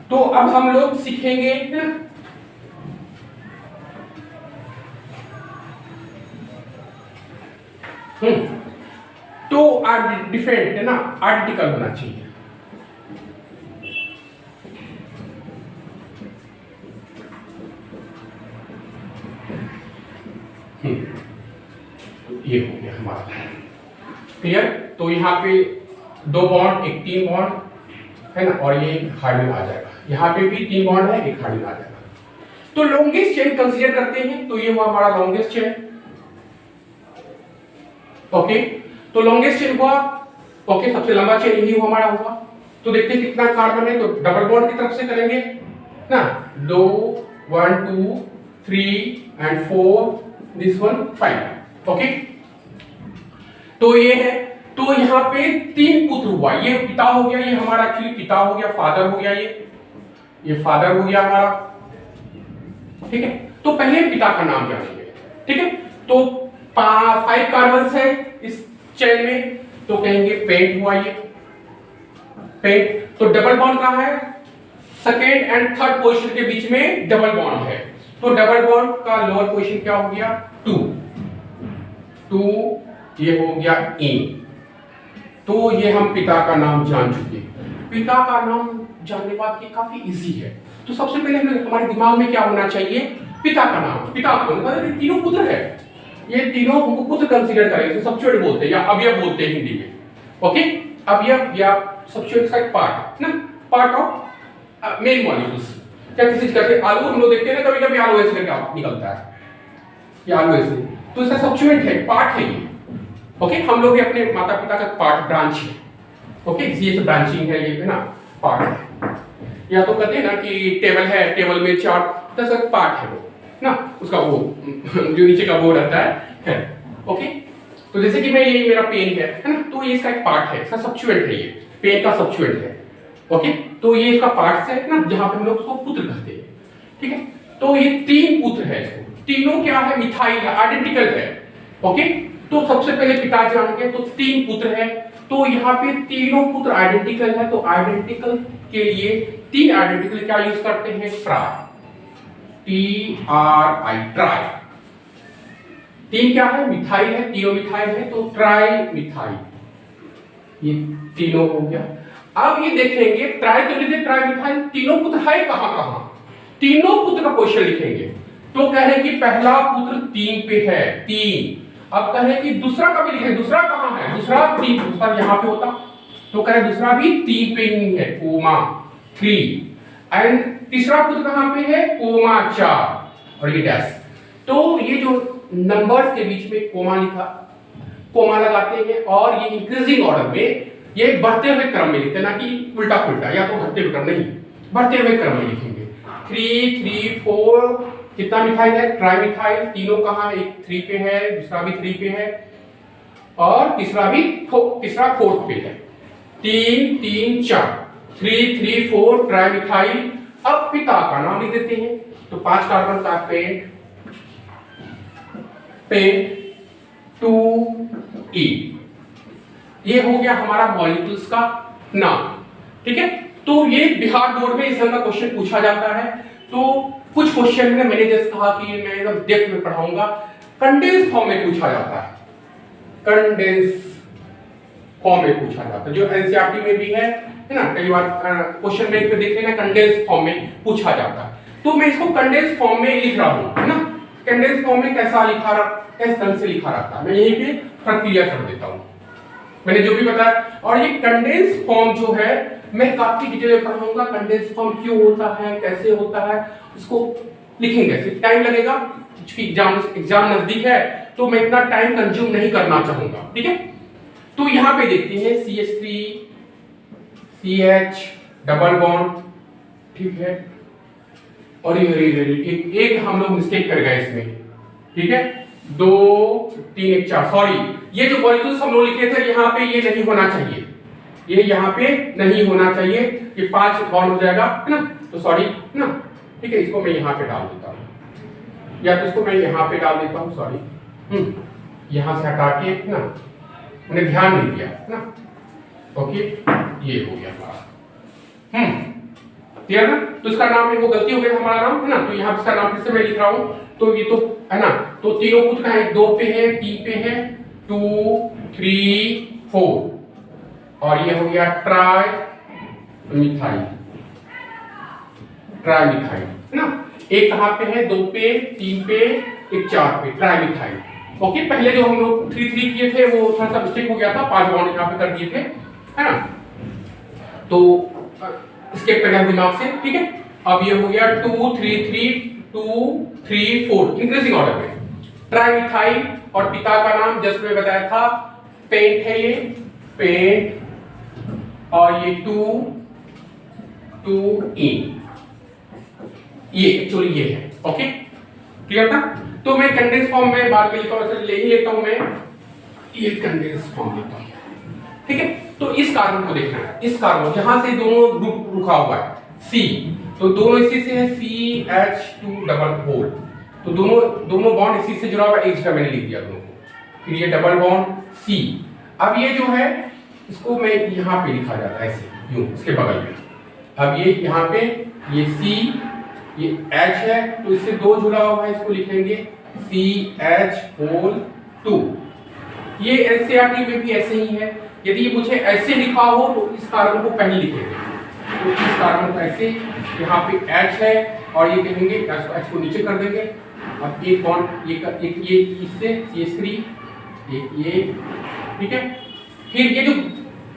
तो अब हम लोग सीखेंगे तो डिफरेंट है ना, आइडेंटिकल होना चाहिए। ये हो गया हमारा, क्लियर। तो यहाँ पे 2 बॉन्ड, एक 3 बॉन्ड है ना, और ये हाइड्रोजन आ जाएगा। यहाँ पे भी 3 बॉन्ड है, एक हाइड्रोजन आ जाएगा। तो लॉन्गेस्ट चेन कंसीडर करते हैं, तो ये हुआ हमारा लॉन्गेस्ट चेन, ओके। तो लॉन्गेस्ट चेन हुआ, ओके, सबसे लंबा चेन यही हुआ हमारा हुआ। तो देखते हैं कितना कार्बन है, तो डबल बॉन्ड की तरफ से करेंगे ना, 2 1 2 3 एंड 4, दिस वन 5, ओके। तो ये है, तो यहाँ पे 3 पुत्र हुआ, ये पिता हो गया, ये हमारा एक्चुअली पिता हो गया, फादर हो गया, ये फादर हो गया हमारा, ठीक है। तो पहले पिता का नाम जानेंगे, ठीक है। तो 5 कार्बन है इस चेन में, तो कहेंगे पेंट हुआ, ये पेंट। तो डबल बॉन्ड कहां है, सेकेंड एंड थर्ड पोजीशन के बीच में डबल बॉन्ड है, तो डबल बॉन्ड का लोअर पोजीशन क्या हो गया 2, ये हो गया E। तो ये हम पिता का नाम जान चुके हैं। पिता का नाम जानने के बाद ये काफी इजी है। तो सबसे पहले हमारे दिमाग में क्या होना चाहिए, पिता का नाम। पिता कौन, मतलब तीनों पुत्र है, ये तीनों हमको पुत्र कंसीडर करेंगे, सब्स्टिट्यूट बोलते हैं या अवयव बोलते हैं हिंदी में। ओके, अवयव या सब्स्टिट्यूट का एक पार्ट ना, पार्ट ऑफ मेन मॉलिक्यूल्स। क्या किसी चीज का आलू हम लोग देखते हैं ना, कभी कभी आलू ऐसे करके निकलता है, ये आलू ऐसे, तो इसका सब्स्टिट्यूट है, पार्ट है ये। ओके, हम लोग भी अपने माता पिता का पार्ट, ब्रांच है। ओके, ये तो ब्रांचिंग है, ये है ना पार्ट है। या तो कहते हैं ना कि टेबल है, टेबल में चार्ट, तो इसका पार्ट है वो ना, उसका वो जो नीचे का वो रहता है। ओके, तो जैसे कि मैं, ये मेरा पेन है ना, तो ये इसका एक पार्ट है, इसका सब्स्टिट्यूट है, ये पेन का सब्स्टिट्यूट है। ओके, तो ये इसका पार्ट है ना, जहां पे हम लोग उसको पुत्र कहते हैं। ठीक है, तो ये 3 पुत्र है, इसको तीनों क्या है, मिथाइल है, आइडेंटिकल है। ओके, तो सबसे पहले पिता जानेंगे, तो 3 पुत्र है, तो यहाँ पे तीनों पुत्र आइडेंटिकल है, तो आइडेंटिकल के लिए 3 आइडेंटिकल क्या यूज करते हैं, ट्राई, TRI, ट्राई। 3 क्या है, मिथाइल है, तीनों मिथाइल है, तो ट्राई मिथाइल, ये तीनों हो गया। अब ये देखेंगे ट्राई तो लिखे, ट्राई मिथाइल, तीनों पुत्र है कहां कहां, तीनों पुत्र का क्वेश्चन लिखेंगे। तो कह रहे कि पहला पुत्र 3 पे है, 3। अब कह रहे कि दूसरा का भी लिखें, दूसरा कहां है, दूसरा 3, दूसरा यहां पे होता, तो कह रहे दूसरा भी 3 पे ही है, कोमा 3। एंड तीसरा पुत्र कहां पे है, कोमा 4, और ये डैश। तो ये जो नंबर्स के बीच में कोमा लिखा, कोमा लगाते हैं, और ये इंक्रीजिंग ऑर्डर में, ये बढ़ते हुए क्रम में लिखते हैं, ना कि उल्टा पुल्टा, या तो घटते हुए क्रम नहीं, बढ़ते हुए क्रम में लिखेंगे। 3, 3, 4, कितना मिथाइल है, ट्राई मिथाइल, तीनों कहां है, एक 3 पे है, दूसरा भी 3 पे है, और तीसरा भी तीसरा 4th पे है। 3, 3, 4, 3, 3, 4 ट्राई मिथाइल। अब पिता का नाम लिख देते हैं, तो 5 कार्बन का पेंट 2E, ये हो गया हमारा मॉलिक्यूल्स का नाम। ठीक है, तो ये बिहार बोर्ड में इस तरह का क्वेश्चन पूछा जाता है। तो कुछ क्वेश्चन है, मैंने जैसे कहा कि मैं एकदम डेप्थ में पढ़ाऊंगा, कंडेंस फॉर्म में पूछा जाता है, कंडेंस फॉर्म में पूछा जाता है, जो एनसीईआरटी में भी है ना, कई बार क्वेश्चन बैंक पे देख लेना, कंडेंस फॉर्म में पूछा जाता है। तो मैं इसको कंडेंस फॉर्म में लिख रहा हूं, है ना, कंडेंस फॉर्म में कैसा लिखा, किस तरह से लिखा रहता है, मैं यहीं पे प्रक्रिया कर देता हूं, मैंने जो भी बताया। और ये कंडेंस फॉर्म जो है, मैं काफी डिटेल में पढ़ाऊंगा, कंडेंस फॉर्म क्यों होता है, कैसे होता है, उसको लिखेंगे, फिर टाइम लगेगा, क्योंकि एग्जाम नजदीक है, तो मैं इतना टाइम कंज्यूम नहीं करना चाहूंगा। ठीक है, तो यहां पे देखते हैं CH3 CH डबल बॉन्ड, ठीक है, और ये एक हम लोग मिस्टेक कर गए इसमें। ठीक है, 2, 3, 1, 4, सॉरी, ये जो मॉलिक्यूल्स हम लोग लिखे थे, यहाँ पे ये नहीं होना चाहिए, ये यहाँ पे नहीं होना चाहिए, ये 5 बॉन्ड हो जाएगा, है ना, तो सॉरी ना। ठीक है, इसको मैं यहाँ पे डाल देता हूँ, या तो इसको मैं यहाँ पे डाल देता हूँ, सॉरी, यहाँ से हटा के ना, मैंने ध्यान नहीं दिया ना। ओके, ये हो गया हमारा, क्लियर ना। तो इसका नाम में वो गलती हो गई, हमारा नाम है ना, तो यहाँ इसका नाम फिर से मैं लिख रहा हूँ, तो ये तो है ना, तो तीनों पुत्र का है, 2 पे है, 3 पे है, 2, 3, 4, और ये हो गया ट्राई मिथाइल, ट्राई मिथाइल है ना। एक कहां पे है, 2 पे, 3 पे, एक 4 पे, ट्राई मिथाइल। ओके, पहले जो हम लोग 3, 3 किए थे, वो थोड़ा सा मिस्टेक हो गया था, 5 बॉन्ड यहाँ पे कर दिए थे, है ना, तो इसके पहले दिमाग से। ठीक है, अब ये हो गया 2, 3, 3, 2, 3, 4 इंक्रीजिंग ऑर्डर में, ट्राई मिथाइल, और पिता का नाम जस्ट मैं बताया था, पेंट है, ये पेंट, और ये 2E, ये एक्चुअली ये है। ओके, क्लियर था। तो मैं कंडेंस फॉर्म में बाद में लिखता हूं, ले ही लेता हूं मैं, ये कंडेंस फॉर्म लेता हूं। ठीक है, तो इस कार्बन को देखना है, इस कार्बन जहां से दोनों ग्रुप रुका हुआ है, C, तो दोनों इसी से है, CH2 डबल होल, तो दोनों बॉन्ड इसी से जुड़ा हुआ, एक जगह मैंने लिख दिया दोनों को, फिर ये डबल बॉन्ड C। अब ये जो है, इसको मैं यहाँ पे लिखा जाता है ऐसे, यूं इसके बगल में, अब ये यहाँ पे ये C ये H है तो इससे 2 जुड़ा हुआ है, इसको लिखेंगे CH2। ये एनसीईआरटी में भी ऐसे ही है। यदि ये मुझे ऐसे लिखा हो तो इस कार्बन को पहले लिखेंगे, तो इस कार्बन को ऐसे, यहाँ पे H है और ये कहेंगे H को नीचे कर देंगे। अब एक बॉन्ड ये इससे CH3 एक ये, ठीक है। फिर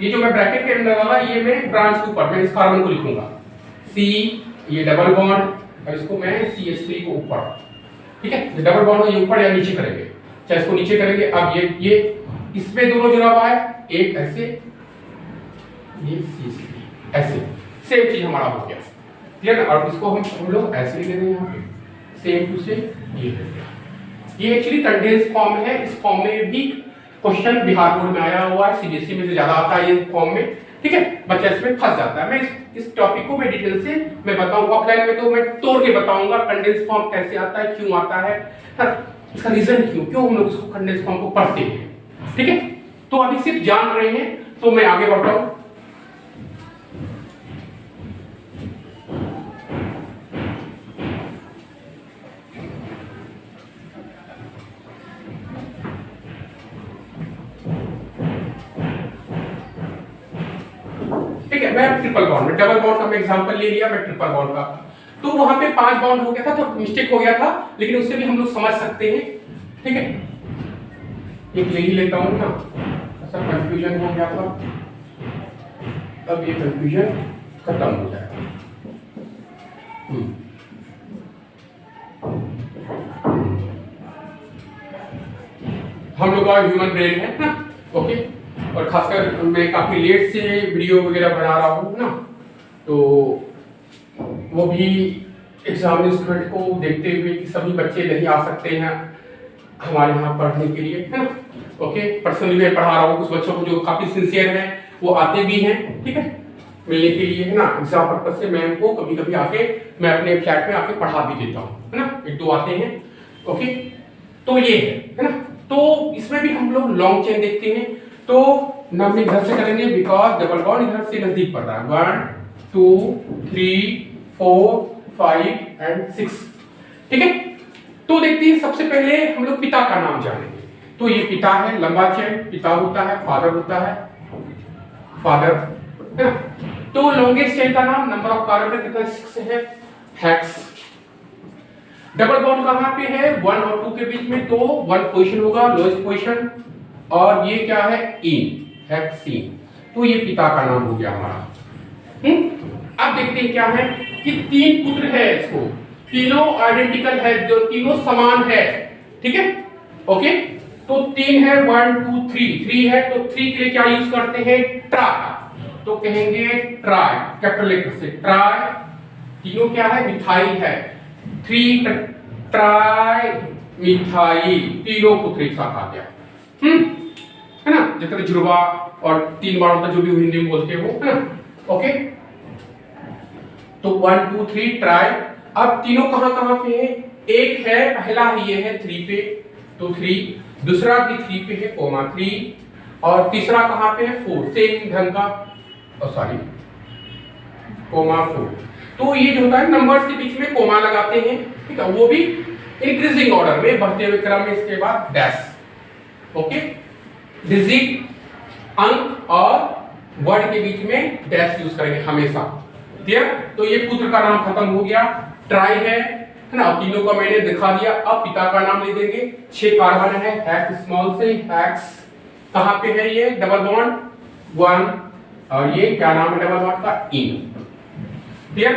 ये जो मैं ब्रैकेट के अंदर डाला ये मैं ब्रांच के ऊपर मैं इस कार्बन को लिखूंगा C, ये डबल बॉन्ड और इसको मैं CH3 को ऊपर, ठीक है। जो डबल बॉन्ड ये ऊपर या नीचे करेंगे, चाहे इसको नीचे करेंगे। अब ये इसमें दोनों जुड़ा हुआ है, एक ऐसे ये CH3 ऐसे, सेम चीज हमारा हो गया, क्लियर ना। और इसको हम लोग ऐसे लिख देंगे यहाँ पे सेम टू सेम ये हो गया। ये एक्चुअली कंडेंस फॉर्म है। इस फॉर्म में भी क्वेश्चन बिहार बोर्ड में आया हुआ है, सीबीएसई में से ज्यादा आता है ये फॉर्म में, ठीक है। बच्चा इसमें फंस जाता है। मैं इस टॉपिक को मैं डिटेल से मैं बताऊंगा, ऑफलाइन में तो मैं तोड़ के बताऊंगा कंडेंस फॉर्म कैसे आता है, क्यों आता है, इसका रीजन क्यों हम लोग इसको कंडेंस फॉर्म को पढ़ते हैं, ठीक है। तो अभी सिर्फ जान रहे हैं, तो मैं आगे बढ़ता हूं। ठीक है, मैं ट्रिपल बॉन्ड में, डबल बॉन्ड का मैं एग्जांपल ले लिया, मैं ट्रिपल बॉन्ड का, तो वहां पे 5 बॉन्ड हो गया था तो मिस्टेक हो गया था, लेकिन उससे भी हम लोग समझ सकते हैं, ठीक है। एक ले ही लेता हूं ना, ऐसा कंफ्यूजन हो गया था, अब ये कंफ्यूजन खत्म हो जाएगा। हम लोग का ह्यूमन ब्रेन है ना, ओके। और खासकर मैं काफी लेट से वीडियो वगैरह बना रहा हूँ ना, तो वो भी एग्जाम स्टूडेंट को देखते हुए कि सभी बच्चे नहीं आ सकते हैं हमारे यहाँ पढ़ने के लिए, है ना, ओके। पर्सनली मैं पढ़ा रहा हूँ कुछ बच्चों को जो काफी सिंसियर हैं, वो आते भी हैं, ठीक है, मिलने के लिए, है ना। एग्जाम पर्पज से मैं उनको कभी कभी आके मैं अपने फ्लैट में आके पढ़ा भी देता हूँ, है ना, 1-2 आते हैं, ओके। तो ये है ना। तो इसमें भी हम लोग लॉन्ग चेन देखते हैं, तो हम इधर से करेंगे बिकॉज डबल बॉन्ड इधर से नजदीक पड़ रहा है, 1 2 3 4 5 एंड 6, ठीक है। तो देखते हैं, सबसे पहले हम लोग पिता का नाम जानेंगे। तो ये पिता है, लंबा चेन, पिता होता है, फादर होता है, फादर, है ना। तो लॉन्गेस्ट चेन का नाम, नंबर ऑफ कार्बन कितना 6 है, हेक्स। डबल बॉन्ड कहां पे है, 1 और 2 के बीच में, तो 1 पोजीशन होगा, लोएस्ट पोजीशन, और ये क्या है, इन, हेक्सीन। तो ये पिता का नाम हो गया हमारा। अब देखते हैं क्या है कि 3 पुत्र है, इसको तीनों आइडेंटिकल है, जो तीनों समान है, ठीक है, ओके। तो 3 है, 1 2 3 है, तो 3 के लिए क्या यूज करते हैं, ट्राई, तो कहेंगे ट्राई, कैपिटल लेटर से ट्राई। तीनों क्या है, मिथाइल है, 3 ट्राई मिथाइल, तीनों पुत्र एक साथ आ गया, है ना, जैसे जुड़वा और 3 बार होता जो भी हिंदी में बोलते हो, है ना, ओके। तो 1 2 3 ट्राई। अब तीनों कहां पे है, एक है पहला ही ये है 3 पे, तो 3, दूसरा भी 3 पे है, कोमा 3, और तीसरा कहां पे है, 4, सेम ढंग का, सॉरी कोमा 4। तो ये जो होता है नंबर्स के बीच में कोमा लगाते हैं, ठीक है, वो भी इंक्रीजिंग ऑर्डर में, बढ़ते हुए क्रम में, इसके बाद डैश, ओके। डिजिट, अंक और वर्ड के बीच में डैश यूज करेंगे हमेशा, क्लियर। तो ये पुत्र का नाम खत्म हो गया, ट्राई है ना, तीनों का मैंने दिखा दिया। अब पिता का नाम ले देंगे, 6 कार्बन है, हेक्स स्मॉल से, हेक्स कहां पे है, ये डबल बॉन्ड 1, और ये क्या नाम है डबल बॉन्ड का, इन, क्लियर।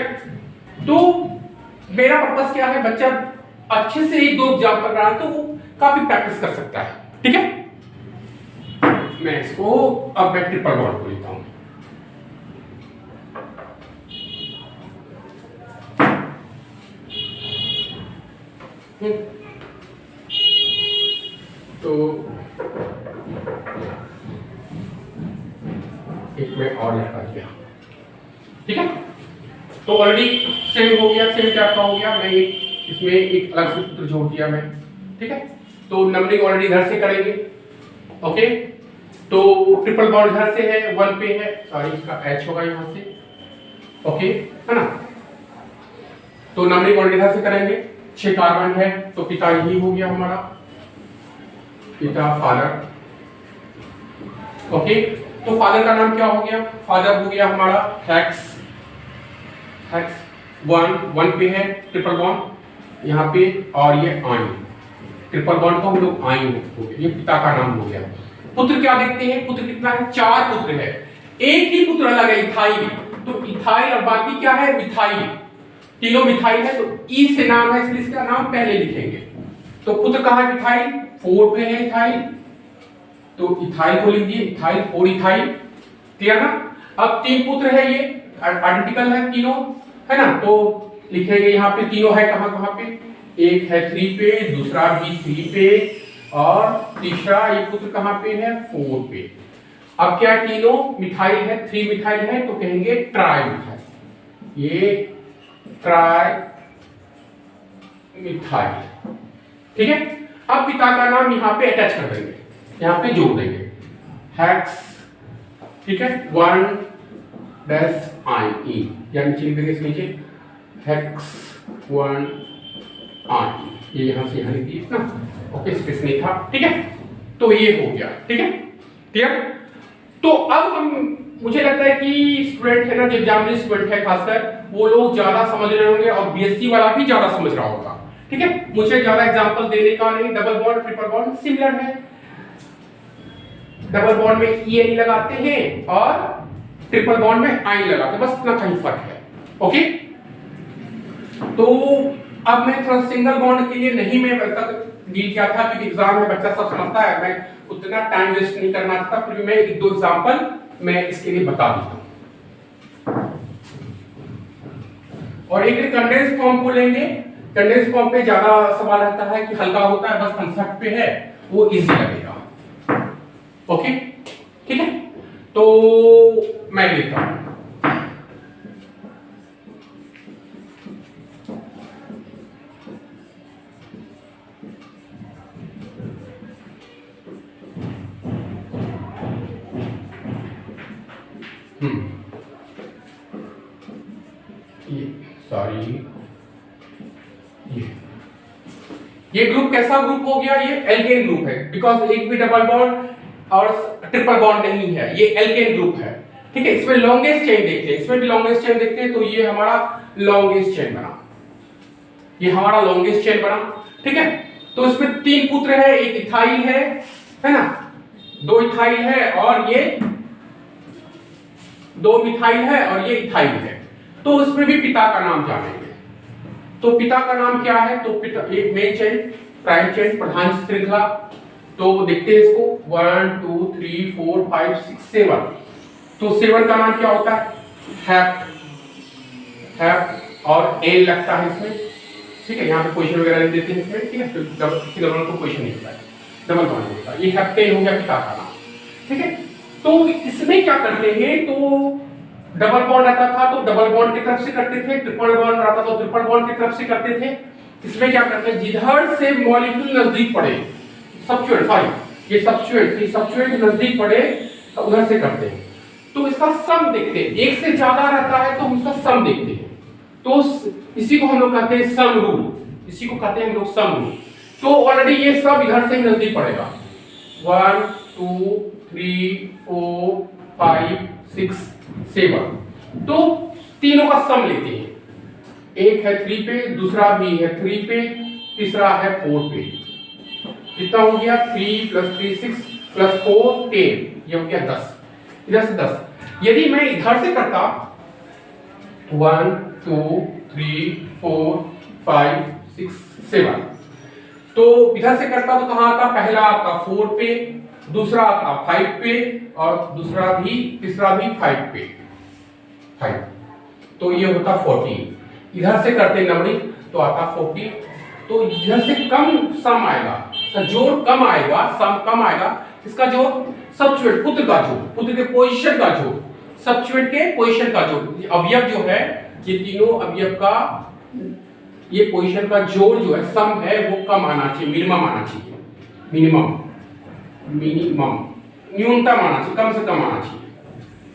तो मेरा पर्पस क्या है, बच्चा अच्छे से 1-2 एग्जाम कर रहा है तो वो काफी प्रैक्टिस कर सकता है, ठीक है। मैं इसको अब मैं ट्रिपल बॉन्ड को लेता हूं, तो एक में और लगा दिया, ठीक है। तो ऑलरेडी सेम हो गया, सेम क्या हो गया, मैं इसमें एक अलग से सूत्र जोड़ दिया मैं, ठीक है। तो नंबरिंग ऑलरेडी इधर से करेंगे, ओके। तो ट्रिपल बॉन्ड इधर से है, 1 पे है, सॉरी इसका H होगा यहाँ से, ओके, है ना। तो नंबरिंग ऑर्डर इधर से करेंगे, 6 कार्बन है तो पिता यही हो गया हमारा, पिता फादर। ओके, तो फादर का नाम क्या हो गया, फादर हो गया हमारा हेक्स, हेक्स 1 पे है ट्रिपल बॉन्ड यहाँ पे, और ये आइन, ट्रिपल बॉन्ड को हम लोग आइन हो गया, ये पिता का नाम हो गया। पुत्र क्या देखते हैं, पुत्र कितना है, 4 पुत्र है, एक ही पुत्र अलग है इथाइल, तो इथाइल और बाकी क्या है मिथाइल, तीनों मिथाइल है, तो ई से नाम है इसलिए इसका नाम पहले लिखेंगे। तो पुत्र कहाँ है मिथाइल, 4 पे है इथाइल, तो इथाइल को लिख दिए, इथाइल और इथाइल, क्लियर ना। अब 3 पुत्र है, ये आइडेंटिकल है तीनों, है ना, तो लिखेंगे यहाँ पे तीनों है कहाँ कहाँ पे, एक है 3 पे, दूसरा भी 3 पे, और तीसरा ये पुत्र कहाँ पे है 4 पे। अब क्या तीनों मिथाइल है, 3 मिथाइल है, तो कहेंगे ट्राई मिथाइल, ये ट्राई मिथाइल, ठीक है। अब पिता का नाम यहाँ पे अटैच कर देंगे, यहाँ पे जोड़ देंगे, हेक्स, ठीक है, 1 डैश आई ई, या नीचे लिख देंगे, इसके नीचे हेक्स 1 आई, ये यहाँ से यहाँ लिख दिए ना, ओके, स्पेस नहीं था, ठीक है। तो ये हो गया, ठीक है, क्लियर। तो अब हम, मुझे लगता है कि स्टूडेंट है ना, जो एग्जामिनर स्टूडेंट है खासकर, वो लोग ज्यादा समझ रहे होंगे और बीएससी वाला भी ज्यादा समझ रहा होगा, ठीक है। मुझे ज्यादा एग्जांपल देने का नहीं, double bond triple bond similar है, डबल बॉन्ड में ई एन लगाते हैं और ट्रिपल बॉन्ड में आइन लगाते हैं, बस इतना कहीं फर्क है, ओके। तो अब मैं थोड़ा सिंगल बॉन्ड के लिए नहीं मैं तक डील किया था, क्योंकि एग्जाम में बच्चा सब समझता है, मैं उतना टाइम वेस्ट नहीं करना चाहता, फिर मैं 1-2 एग्जांपल मैं इसके लिए बता देता हूं। और एक कंडेंस फॉर्म को लेंगे, कंडेंस फॉर्म पे ज्यादा सवाल रहता है कि हल्का होता है, बस कंसेप्ट पे है, वो इजी लगेगा, ओके, ठीक है। तो मैं लिखता हूं, सॉरी, ये ग्रुप कैसा ग्रुप हो गया, ये एल्केन ग्रुप है, बिकॉज एक भी डबल बॉन्ड और ट्रिपल बॉन्ड नहीं है, ये एल्केन ग्रुप है, ठीक है। इसमें लॉन्गेस्ट चेन देखते हैं, इसमें भी लॉन्गेस्ट चेन देखते हैं, तो ये हमारा लॉन्गेस्ट चेन बना, ये हमारा लॉन्गेस्ट चेन बना, ठीक है। तो इसमें 3 पुत्र है, एक इथाइल है ना, 2 इथाइल है, और ये 2 मिथाइल है, और ये इथाइल है। तो उसमें भी पिता का नाम जानेंगे, तो पिता का नाम क्या है, तो पिता एक मेन चेन, प्राइम चेन, प्रधान श्रृंखला, तो देखते हैं इसको 1 2 3 4 5 6 7, तो 7 का नाम क्या होता है, हैप और एन लगता है इसमें, ठीक है। यहाँ पे पोजीशन वगैरह नहीं देते हैं इसमें, ठीक है, तो डबल को पोजीशन नहीं होता है, डबल बॉन्ड होता है, ये हैप्टेन हो गया पिता का नाम, ठीक है। तो इसमें क्या करते हैं, तो डबल बॉन्ड आता था तो डबल बॉन्ड की तरफ से करते थे, ट्रिपल बॉन्ड आता तो ट्रिपल बॉन्ड की तरफ से करते थे। इसमें क्या करते हैं, जिधर से मॉलिक्यूल नजदीक पड़े, सब्स्टिट्यूएंट, सॉरी ये सब्स्टिट्यूएंट नजदीक पड़े तो उधर से करते हैं। तो इसका सम देखते हैं, एक से ज्यादा रहता है तो हम उसका सम देखते हैं, तो इसी को हम लोग कहते हैं सम रूल, इसी को कहते हैं हम लोग सम रूल। तो ऑलरेडी ये सब इधर से नजदीक पड़ेगा, 1 2 3 4 5 6 7, तो तीनों का सम लेते हैं, एक है 3 पे, दूसरा भी है 3 पे, तीसरा है 4 पे, कितना हो गया 3 + 3 6 + 4 10, ये हो गया 10, इधर से 10। यदि मैं इधर से करता 1 2 3 4 5 6 7, तो इधर से करता तो कहां आता, पहला आपका 4 पे, दूसरा आता 5 पे, और दूसरा भी, तीसरा भी 5 पे, 5, तो ये होता 14। इधर से करते नंबरिंग तो आता 40, तो इधर से कम सम आएगा, जोड़ कम आएगा, सम कम आएगा, इसका जोड़ सब्स्टिट्यूएंट पुत्र का जोड़, पुत्र के पोजीशन का जोड़, सब्स्टिट्यूएंट के पोजीशन का जोड़, अवयव जो है ये तीनों अवयव का ये पोजीशन का जोड़ जो है सम है वो कम आना चाहिए, मिनिमम आना चाहिए, मिनिमम न्यूनतम आना चाहिए, कम से कम आना चाहिए,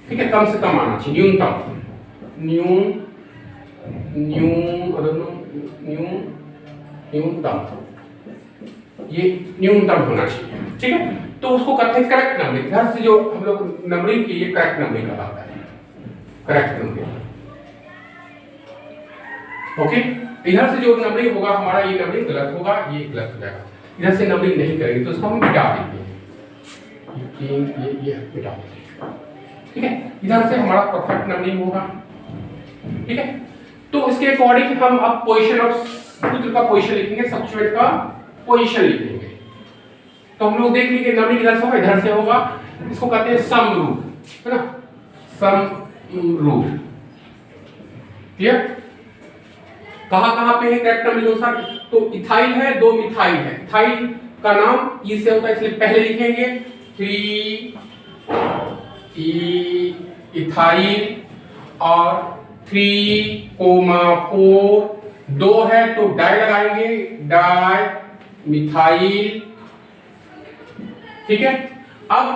ठीक है, कम से कम आना चाहिए, न्यूनतम, ये न्यूनतम होना चाहिए, ठीक है। तो उसको कहते हैं करेक्ट नंबरिंग। इधर से जो हम लोग नंबरिंग की, ये करेक्ट नंबरिंग कहलाता है, करेक्ट नंबरिंग। ओके, इधर से जो नंबरिंग होगा हमारा, ये नंबरिंग गलत होगा, ये गलत हो जाएगा। इधर से नंबरिंग नहीं करेंगे तो इसको हम मिटा देंगे, ये मिटा देंगे, ठीक है। इधर से हमारा परफेक्ट नंबरिंग होगा, ठीक है। तो इसके अकॉर्डिंग हम अब पोजीशन ऑफ सूत्र का पोजीशन लिखेंगे, सब्स्टिट्यूएंट का पोजीशन लिखेंगे। तो हम लोग देख लीजिए नंबरिंग इधर से होगा, इधर से होगा। इसको कहते हैं सम रूट, है ना, सम रूट। क्लियर? कहां पे है करेक्ट नंबरिंग अनुसार? तो इथाइल है, 2 मिथाइल है। इथाइल का नाम ई से होता है, इसलिए पहले लिखेंगे 3 इथाइल और 3,4, 2 है तो डाई लगाएंगे, डाई मिथाइल, ठीक है। अब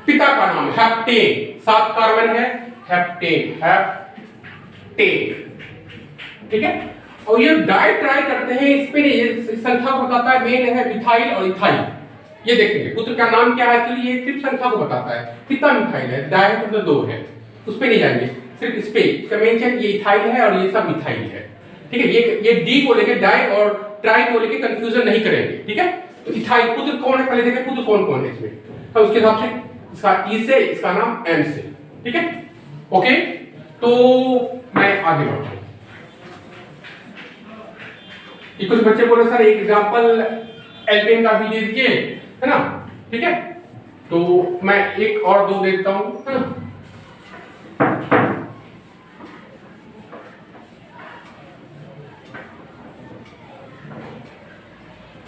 पिता का नाम हेप्टेन, 7 कार्बन है, हेप्टेन, ठीक है। और ये डाई ट्राई करते हैं, इस पे संख्या को बताता है, मेन है मिथाइल और इथाइल। ये देखेंगे पुत्र का नाम क्या है, एक्चुअली ये सिर्फ संख्या को बताता है। पिता मिथाइल है, डाई तो 2 है, उस पे नहीं जाएंगे, सिर्फ इस पे मेन चेक ये इथाइल है और ये सब मिथाइल है, ठीक है। ये डी को लेके, डाई और ट्राई को लेके कंफ्यूजन नहीं करेंगे, ठीक है। तो इथाइल पुत्र कौन है, पहले देखें पुत्र कौन कौन है इसमें, तो उसके हिसाब से इसका ई से, इसका नाम एम से, ठीक है। ओके, तो मैं आगे बढ़ता हूं। कुछ बच्चे बोले सर एक एग्जांपल एल्केन का भी दे दीजिए, है ना, ठीक है। तो मैं एक और 2 देता हूं, है ना।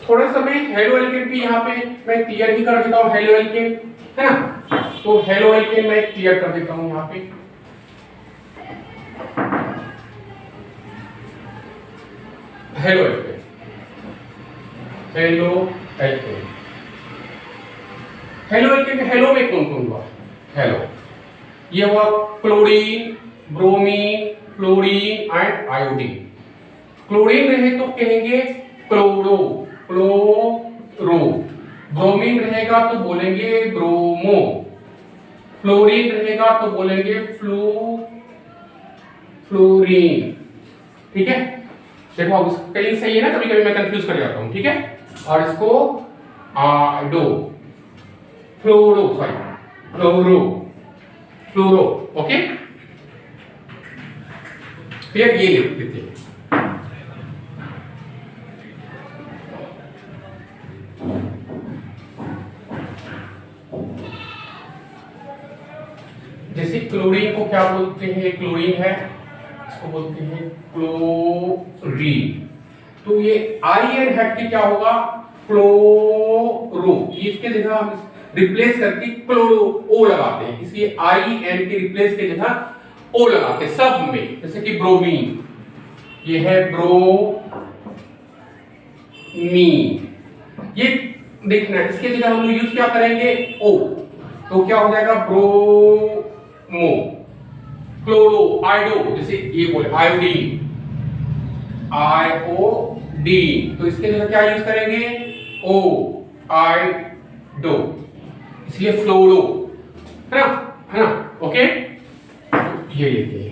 थोड़ा सा मैं हेलो एल्केन भी यहाँ पे मैं क्लियर ही कर देता हूँ, हेलो एल्केन, है ना। तो हेलो एल्केन मैं क्लियर कर देता हूँ यहाँ पे। Halo alkane, halo alkane, halo alkane में हेलो में कौन कौन हुआ? हेलो, ये हुआ chlorine, bromine, fluorine and iodine. Chlorine रहे तो कहेंगे क्लोरो, क्लोरो। ब्रोमीन रहेगा तो बोलेंगे ब्रोमो। फ्लोरीन रहेगा तो बोलेंगे फ्लोरीन, ठीक है। देखो अब स्पेलिंग सही है ना, कभी कभी मैं कंफ्यूज कर जाता हूं, ठीक है। और इसको आडो, फ्लोरो, सॉरी फ्लोरो, फ्लोरो, ओके। फिर ये लिख देते हैं, जैसे क्लोरीन को क्या बोलते हैं, क्लोरीन है, इसको बोलते हैं क्लोरीन। तो ये आई एन हट के क्या होगा, क्लोरो। इसके जगह हम रिप्लेस करके क्लोरो ओ लगाते हैं, इसलिए आई एन के रिप्लेस के जगह ओ लगाते हैं सब में। जैसे कि ब्रोमीन, ये है ब्रोमीन, ये देखना है, इसके जगह हम यूज क्या करेंगे, ओ। तो क्या हो जाएगा, ब्रोमो। क्लोरो, आयोडो, जैसे ये बोले आयोडीन, आयोडीन, तो इसके जगह क्या यूज करेंगे, ओ, आयोडो, इसलिए फ्लोरो, है ना, ओके। ये लेते हैं,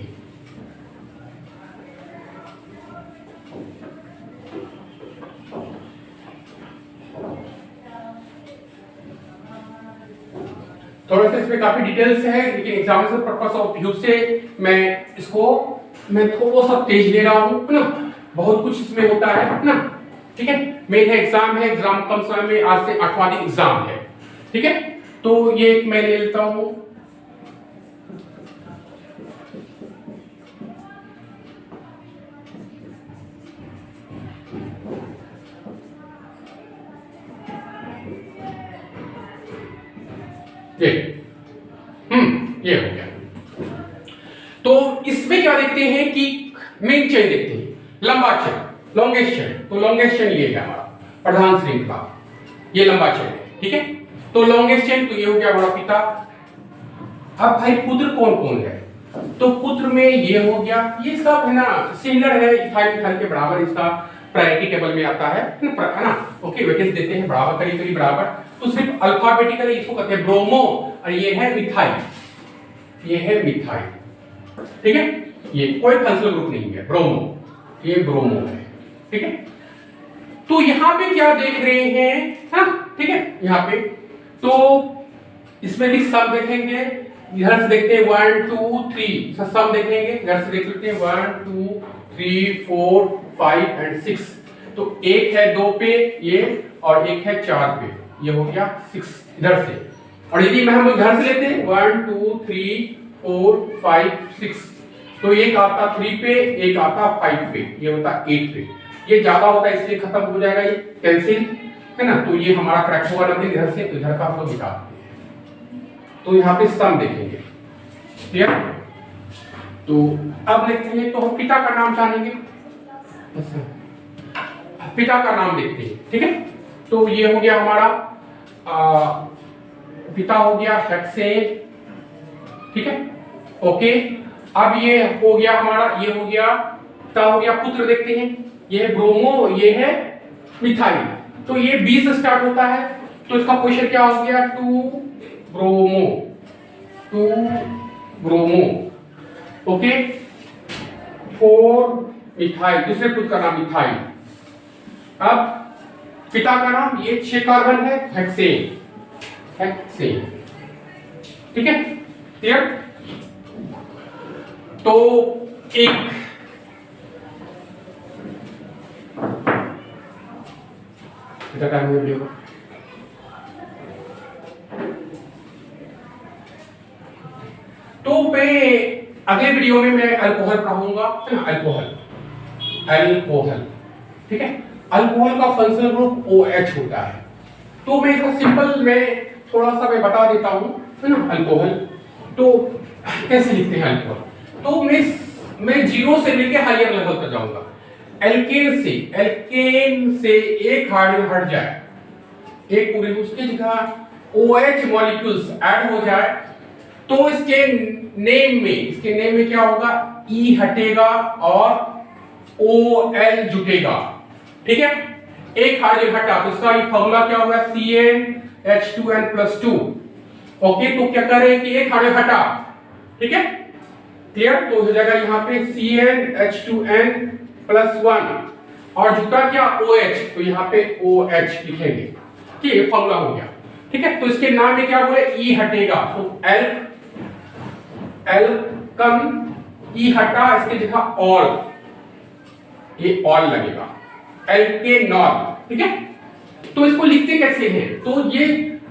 थोड़ा सा इसमें काफी डिटेल्स है, लेकिन एग्जामिनेशन पर्पस ऑफ व्यू से मैं इसको थोड़ा सा तेज ले रहा हूं, है ना। बहुत कुछ इसमें होता है ना, ठीक है। मेन है एग्जाम है, एग्जाम कम समय में, आज से 8वां दिन एग्जाम है, ठीक है। तो ये एक मैं ले लेता हूं, ये हो गया। तो इसमें क्या देखते हैं कि मेन चेन देखते हैं, लंबा चेन, लॉन्गेस्ट चेन। तो लॉन्गेस्ट चेन ये है हमारा प्रधान श्रृंखला, ये लंबा चेन है, ठीक है। तो लॉन्गेस्ट चेन, तो ये हो गया हमारा पिता। अब भाई पुत्र कौन कौन है, तो पुत्र में ये हो गया, ये सब है ना सिमिलर है इथाइल मिथाइल के बराबर, इसका प्रायोरिटी टेबल में आता है ना। ओके, वेटेज देते हैं बराबर, करीब करीब बराबर। तो सिर्फ अल्फाबेटिकली इसको कहते हैं ब्रोमो, और ये है मिथाइल, ये है मिथाइल, ठीक है। ये कोई फंक्शनल ग्रुप नहीं है, ब्रोमो, ये ब्रोमो है, ठीक है। तो यहां पे क्या देख रहे हैं, हाँ ठीक है, यहां पे तो इसमें भी सम देखेंगे, इधर से देखते हैं 1 2 3 सम देखेंगे, इधर से देख लेते हैं 1 2 3 4 5 एंड 6। तो एक है 2 पे ये, और एक है 4 पे, ये हो गया 6 इधर से। और यदि हम इधर से लेते हैं 1 2 3 4 5 6, तो एक आता 3 पे, एक आता 5 पे, ये होता 8 पे। ये ज्यादा होता है इसलिए खत्म हो जाएगा, ये कैंसिल है ना। तो ये हमारा क्रैक होगा नंबर इधर से, तो इधर का हम लोग मिटा देते हैं। तो यहाँ पे सम देखेंगे, क्लियर। तो अब देखते हैं, तो हम पिता का नाम जानेंगे, पिता का नाम देखते हैं, ठीक है। तो ये हो गया हमारा पिता हो गया हेक्सेन, ठीक है, ओके। अब ये हो गया हमारा, ये हो गया पिता हो गया। पुत्र देखते हैं, ये है ब्रोमो, ये है मिथाइल। तो ये 20 से स्टार्ट होता है, तो इसका क्वेश्चन क्या हो गया, 2 ब्रोमो, 2 ब्रोमो, ओके। 4 मिथाइल, दूसरे पुत्र का नाम मिथाइल। अब पिता का नाम, ये 6 कार्बन है, हेक्सेन, हेक्सेन, ठीक है, क्लियर। तो एक टाइम वीडियो को तो मैं अगले वीडियो में मैं अल्कोहल पढ़ाऊंगा, है ना, अल्कोहल, अल्कोहल, ठीक है। अल्कोहल का फंक्शनल ग्रुप OH होता है। तो मैं इसका सिंपल में थोड़ा सा मैं बता देता हूं, है ना। अल्कोहल तो कैसे लिखते हैं अल्कोहल, तो मैं 0 से लेके हायर लेवल तक जाऊंगा। एल्केन से एक हाइड्रोजन हट जाए, एक पूरी उसकी जगह OH मॉलिक्यूल्स ऐड हो जाए, तो इसके नेम में क्या होगा, E हटेगा और OL जुटेगा, ठीक है। एक हाइड्रोजन हटा तो इसका फॉर्मूला क्या होगा, CnH2n+2, ओके। तो क्या करें कि एक हाइड्रोजन हटा, ठीक है, क्लियर। तो हो जाएगा यहाँ पे CnH2n+1 और जुटा क्या, OH, तो यहाँ पे OH लिखेंगे, ठीक है, फॉर्मूला हो गया, ठीक है। तो इसके नाम में क्या बोले, E हटेगा, तो एल्कन, E हटा, इसके जगह ऑल, ये ऑल लगेगा, एल्केनॉल, ठीक है। तो इसको लिखते कैसे हैं, तो ये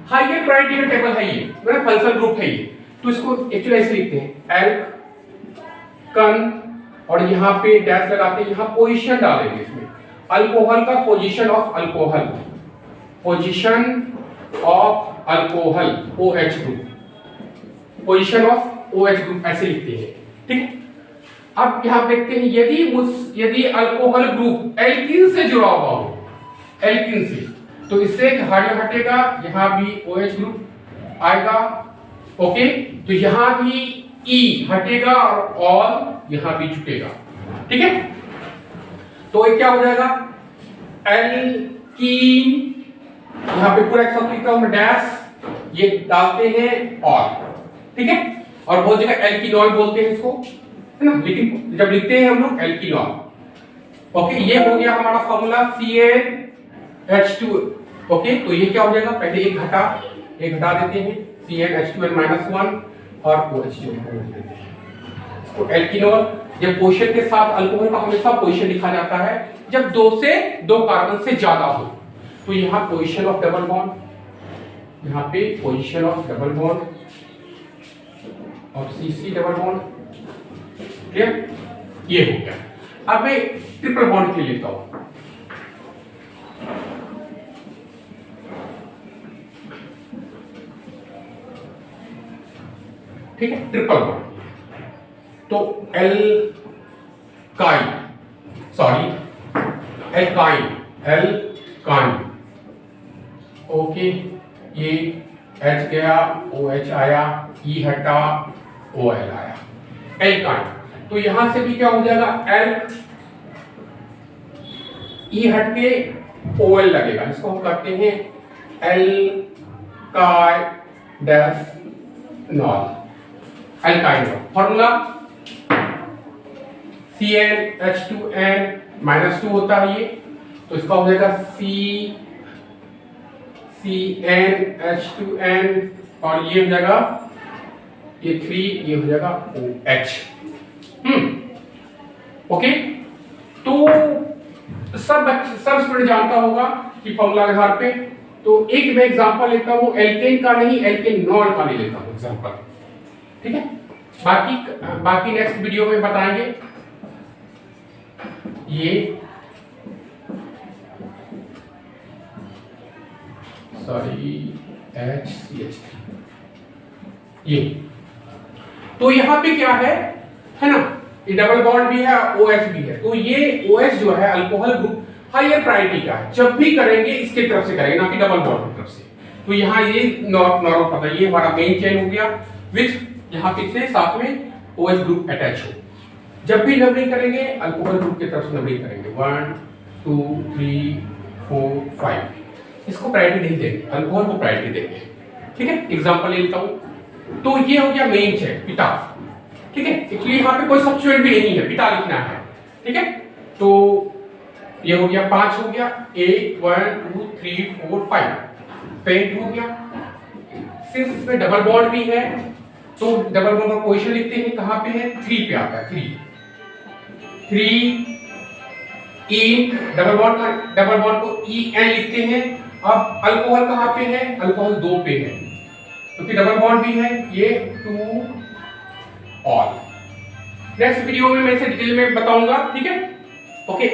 हायर प्रायोरिटी का टेबल है, ये मतलब फंक्शनल ग्रुप है ये। तो इसको एक्चुअली ऐसे लिखते हैं, एल्कन, और यहाँ पे डैश लगाते हैं, यहाँ पोजीशन डालेंगे इसमें, अल्कोहल का position of alcohol, position of alcohol, OH group, position of OH group, ऐसे लिखते हैं, ठीक है। अब यहां देखते हैं, यदि अल्कोहल ग्रुप एल्कीन से जुड़ा हुआ हो, एल्कीन से, तो इससे हाइड्रोजन हटेगा, यहां भी OH ग्रुप आएगा, ओके। तो यहां भी E हटेगा और ऑल यहां भी जुटेगा, ठीक है। तो ये क्या हो जाएगा, एल्कीन, यहां पे पूरा एक शब्द लिखता हूं डैश, ये डालते हैं ऑल, ठीक है। और बहुत जगह एल्कीनॉल बोलते हैं इसको, है ना, लेकिन जब लिखते हैं हम लोग एल्कीनॉल, ओके। ये हो गया हमारा फॉर्मूला CnH2, ओके। तो ये क्या हो जाएगा, पहले एक घटा देते हैं, CnH2n-1 और OH देते हैं, तो एल्कीनॉल। जब पोजीशन के साथ अल्कोहल का हमेशा पोजीशन लिखा जाता है जब 2 कार्बन से ज्यादा हो। तो यहाँ पोजीशन ऑफ डबल बॉन्ड, यहाँ पे पोजीशन ऑफ डबल बॉन्ड और CC डबल बॉन्ड, क्लियर, ये हो गया। अब मैं ट्रिपल बॉन्ड के लेता हूं, ठीक है, ट्रिपल बॉन्ड। तो एल्काइन, ओके, ये H गया, OH आया, E हटा, OL आया, एल्काइन। तो यहां से भी क्या हो जाएगा, एल्क, ई हट के ओएल लगेगा, इसको हम कहते हैं एल्काइडेफिनॉल, एल्काइनॉल। फॉर्मूला CnH2n-2 होता है ये, तो इसका हो जाएगा CnH2n और ये हो जाएगा ये 3, ये हो जाएगा OH। ओके, तो सब स्टूडेंट जानता होगा कि फॉर्मूला के आधार पे। तो एक मैं एग्जांपल लेता हूं, एल्केन का नहीं, एल्केनॉल का नहीं लेता हूं एग्जांपल, ठीक है। बाकी नेक्स्ट वीडियो में बताएंगे। ये सॉरी HCH3, ये तो यहां पे क्या है ना, ये डबल बॉन्ड भी है, OH भी है। तो ये OH जो है अल्कोहल ग्रुप हायर प्रायोरिटी का है, जब भी करेंगे इसके तरफ से करेंगे, ना कि डबल बॉन्ड की तरफ से। तो यहाँ ये नॉर्मल पता, ये हमारा मेन चेन हो गया विच यहाँ पे से साथ में OH ग्रुप अटैच हो। जब भी नंबरिंग करेंगे अल्कोहल ग्रुप की तरफ से नंबरिंग करेंगे, 1 2 3 4 5, इसको प्रायोरिटी नहीं देंगे, अल्कोहल को प्रायोरिटी देंगे, ठीक है। एग्जांपल ले लेता हूं, तो ये हो गया मेन चेन पिता, ठीक है। एक्चुअली यहाँ पे कोई सब्स्टिट्यूएंट भी नहीं है, पिता लिखना है, ठीक है। तो ये हो गया 5 हो गया, 1 2 3 4 5, पेंट हो गया। सिंस इसमें डबल बॉन्ड भी है तो डबल बॉन्ड का पोजीशन लिखते हैं, कहां पे है, 3 पे आता है, 3 ई, डबल बॉन्ड को EN लिखते हैं। अब अल्कोहल कहां पे है, अल्कोहल 2 पे है, क्योंकि डबल बॉन्ड भी है, ये 2 ऑल। नेक्स्ट वीडियो में मैं इसे डिटेल में बताऊंगा, ठीक है, ओके।